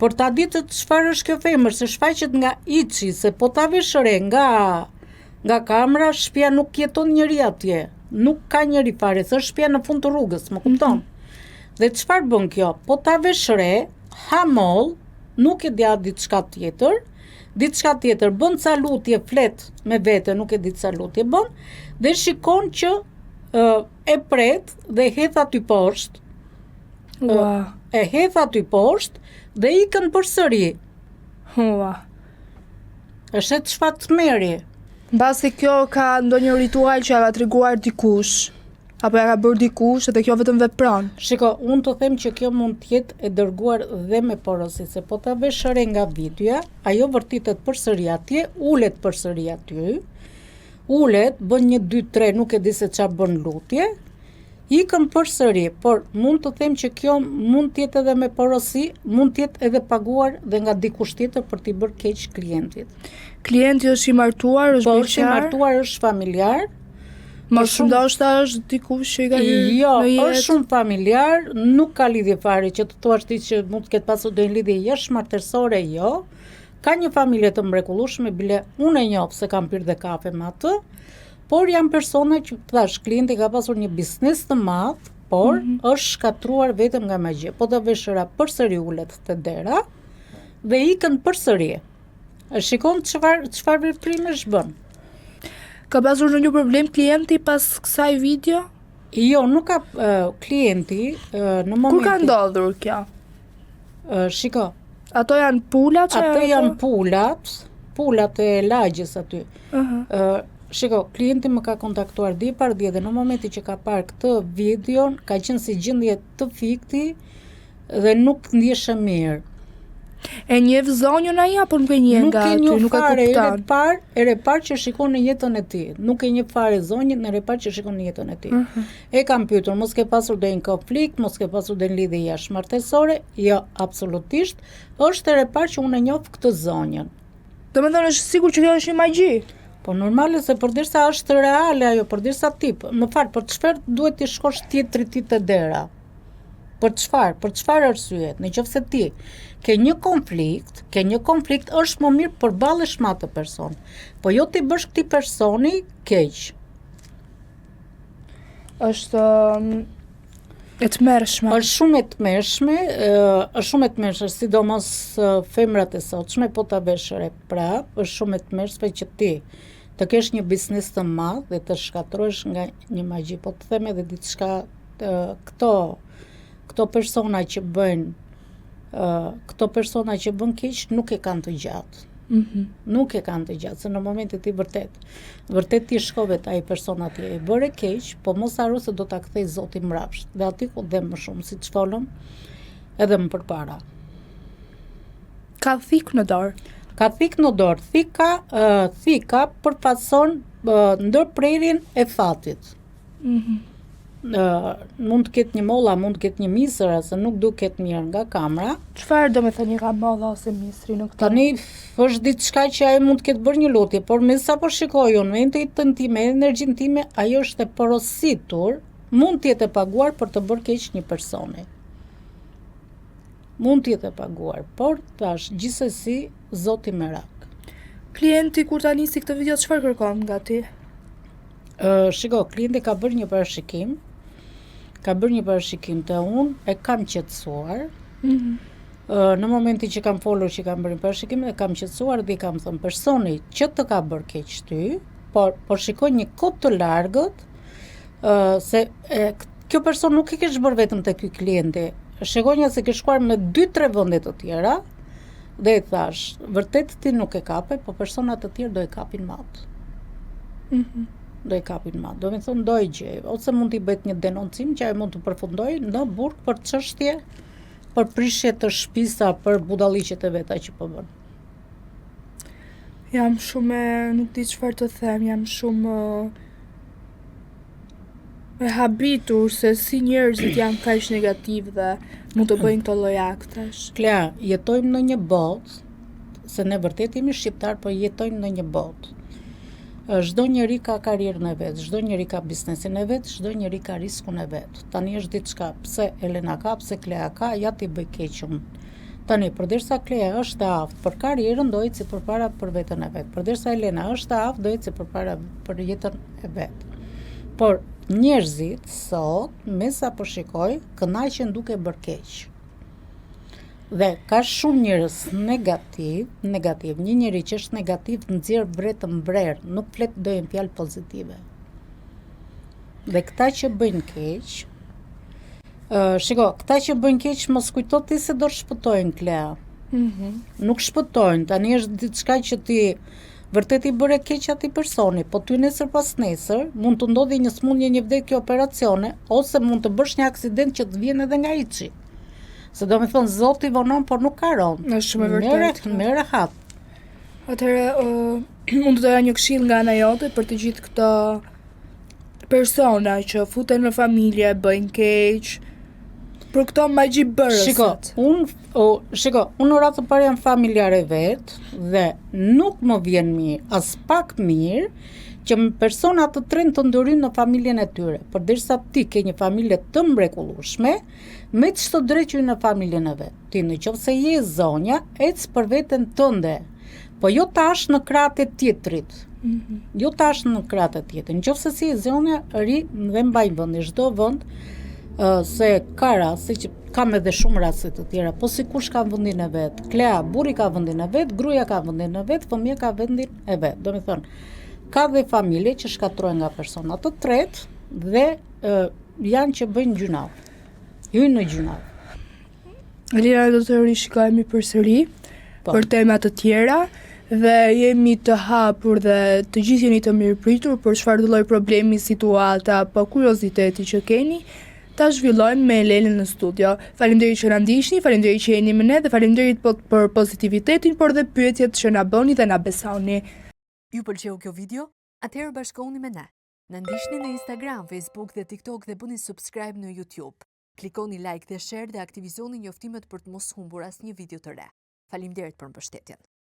çfarë është kjo femër, se shfaqet nga içi, se po ta vesh re nga kamera, shtëpia nuk jeton njëri atje. Nuk ka njëri fare, se është shtëpia në fund të rrugës, më kupton? Dhe çfarë bën kjo? Po ta vesh re, ha moll, nuk e dia diçka tjetër, bën ca lutje, flet me vete, nuk e di ca lutje bën, dhe shikon që e pret dhe hedh aty poshtë. Ua. E hedh aty poshtë dhe ikën përsëri. Ua. Është çfarë tmerri. Mbasi kjo ka ndonjë ritual që ja ka treguar dikush, apo ja ka bërë dikush edhe kjo vetëm vepron. Shiko, unë të them që kjo mund të jetë e dërguar dhe me porosi, se po ta vesh re nga videoja, ajo vërtitet përsëri atje, ulet përsëri aty, bën 1, 2, 3, nuk e di se çfarë bën lutje, ikën përsëri, por mund të them që kjo mund të jetë edhe me porosi, mund të jetë edhe paguar dhe nga dikush tjetër për t'i bërë keq klientit. Klienti është i martuar, është Po beqar? është i martuar, është familjar. Më shumë ndoshta është dikush që i ka hyrë Jo, në jetë. është shumë familjar, nuk ka lidhje fare që të thuash ti që mund të ketë pasur ndonjë lidhje jashtëmartësore, jo. Ka një familje të mrekullueshme, bile unë e njoh se kam pirë dhe kafe me atë, por janë persona që thash, klienti ka pasur një biznes të madh, por është shkatruar vetëm nga magji. Po ta veshëra përsëri ulet te dera dhe ikën përsëri. E shikon çfarë veprimesh bën. Ka pasur ndonjë problem klienti pas kësaj video? Jo, nuk ka klienti në momentin. Kur ka ndodhur kjo? Shiko, Ato janë pulat që ato janë pulat e lagjes aty. Shiko, klienti më ka kontaktuar di par dje dhe në momentin që ka parë këtë videon, ka qenë si gjendje të fikti dhe nuk ndjeshe mirë. E njeh zonjën ai apo nuk e njeh nga aty, nuk e kupton. Ere parë që shikon në jetën e tij. Nuk e njeh fare zonjën, ere parë që shikon në jetën e tij. E kam pyetur, mos ke pasur ndonjë konflikt, mos ke pasur ndonjë lidhje jashtëmartësore? Jo, absolutisht. Është ere parë që unë e njoh këtë zonjën. Domethënë është sigurt që kjo është një magji. Po normale se përderisa është reale ajo, përderisa tip, më fal, për çfarë duhet të shkosh tjetri ti te dera? Për çfarë arsye? Nëse ti ke një konflikt, është më mirë përballesh me atë person. Po jo ti bësh këtij personi keq. Është e tmerrshme. Është shumë e tmerrshme, sidomos femrat e sotshme, po ta vesh re prap, është shumë e tmerrshme që ti të kesh një biznes të madh dhe të shkatrohesh nga një magji. Po të them edhe diçka, këto persona që bën keq nuk e kanë të gjatë. Nuk e kanë të gjatë, se në momentin ti vërtet ti shkove te ai person atje, e bëre keq, po mos harro se do ta kthej Zoti mbrapsht. Dhe aty ku dhe më shumë, siç folëm edhe më përpara. Ka thik në dorë. Thika përfaqëson ndërprerjen e fatit. Mund të ketë një molla, mund të ketë një misër, se nuk duket mirë nga kamera. Çfarë do të thënë ka molla ose misri në këtë? Tani është diçka që ai mund të ketë bërë një lutje, por me sa po shikoj unë, me intuitën time, energjinë time, ajo është e porositur, mund të jetë e paguar për të bërë keq një personi. Mund të jetë e paguar, por tash gjithsesi Zoti merak. Klienti kur ta nisi këtë video çfarë kërkon nga ti? Shiko, klienti ka bërë një parashikim. Të unë e kam qetësuar. Në momentin që kam folur që kam bërë një parashikim, e kam qetësuar dhe kam thënë personi që të ka bërë keq ty, por shikoj një kohë të largët, se kjo person nuk e kesh bërë vetëm te ky klienti. Shikoj se ke shkuar në 2-3 vende të tjera dhe i thash, vërtet ti nuk e kape, po personat të tjerë do e kapin matë. Do e kapin matë. Do me thonë do e gjej, ose mund t'i bëjt një denoncim që ai mund të përfundoj në burg për çështje, për prishje të shtëpisa, për budalliqet e veta që po bën. Jam shumë, nuk di çfarë të them, jam shumë E habitur se si njerëzit janë kaq negativ dhe mund të bëjnë këto lloj aktesh. Klea, jetojmë në një botë, se ne vërtet jemi shqiptar, po jetojmë në një botë. Çdo njeri ka karrierën e vet, çdo njeri ka biznesin e vet, çdo njeri ka riskun e vet. Tani është diçka, pse Elena ka, pse Klea ka, ja ti bëj keq unë. Tani, përderisa Klea është e aftë për karrierën, do eci përpara për veten e vet. Përderisa Elena është e aftë, do eci përpara për jetën e vet. Por njerëzit sot, me sa po shikoj, kënaqen duke bërë keq. Dhe ka shumë njerëz negativ, një njeri që është negativ nxjerr vretë mbrer, nuk flet dojën fjalë pozitive. Dhe këta që bëjnë keq, këta që bëjnë keq mos kujto ti se do shpëtojnë, Klea. Nuk shpëtojnë, tani është diçka që ti vërtet i bëre keq atij personi, po ty nesër pas nesër mund të ndodhi një smundje, një vdekje operacione, ose mund të bësh një aksident që të vjen edhe nga hiçi. Se do me thonë, Zoti vonon, por nuk ka ronë. Është shumë e vërtetë. Me rehat. Atëherë, mund të doja një këshill nga ana jote për të gjithë këto persona që futen në familje, bëjnë keq, për këto magjibërësit. Unë në ratë të parë jam familjare vetë dhe nuk më vjen mirë, as pak mirë, që persona të trenë të ndërin në familjen e tyre, përderisa ti ke një familje të mrekullueshme, me çdo drejtë në familjen e vet. Ti nëse je zonja, ec për veten tënde, po jo tash në krahët e tjetrit. Jo tash në krahët e tjetrit. Nëse si je zonja, ri dhe mbaj vendi, çdo vend, se ka raste që kam edhe shumë raste të tjera, po sikush ka vendin e vet. Klea, burri ka vendin e vet, gruaja ka vendin e vet, fëmia ka vendin e vet. Do me thonë, ka dhe familje që shkatrohen nga persona të tretë dhe janë që bëjnë gjunaf. Hyn në gjunaf. Elena, do të rishikojmë përsëri për tema të tjera dhe jemi të hapur dhe të gjithë jeni të mirëpritur për çfarë lloj problemi, situata apo kurioziteti që keni. Ta zhvillojmë me Elenën në studio. Faleminderit që na ndiqni, faleminderit që jeni me ne dhe faleminderit për pozitivitetin, por dhe pyetjet që na bëni dhe na besoni. Ju pëlqeu kjo video? Atëherë bashkohuni me ne. Na ndiqni në Instagram, Facebook dhe TikTok dhe bëni subscribe në YouTube. Klikoni like dhe share dhe aktivizoni njoftimet për të mos humbur asnjë video të re. Faleminderit për mbështetjen.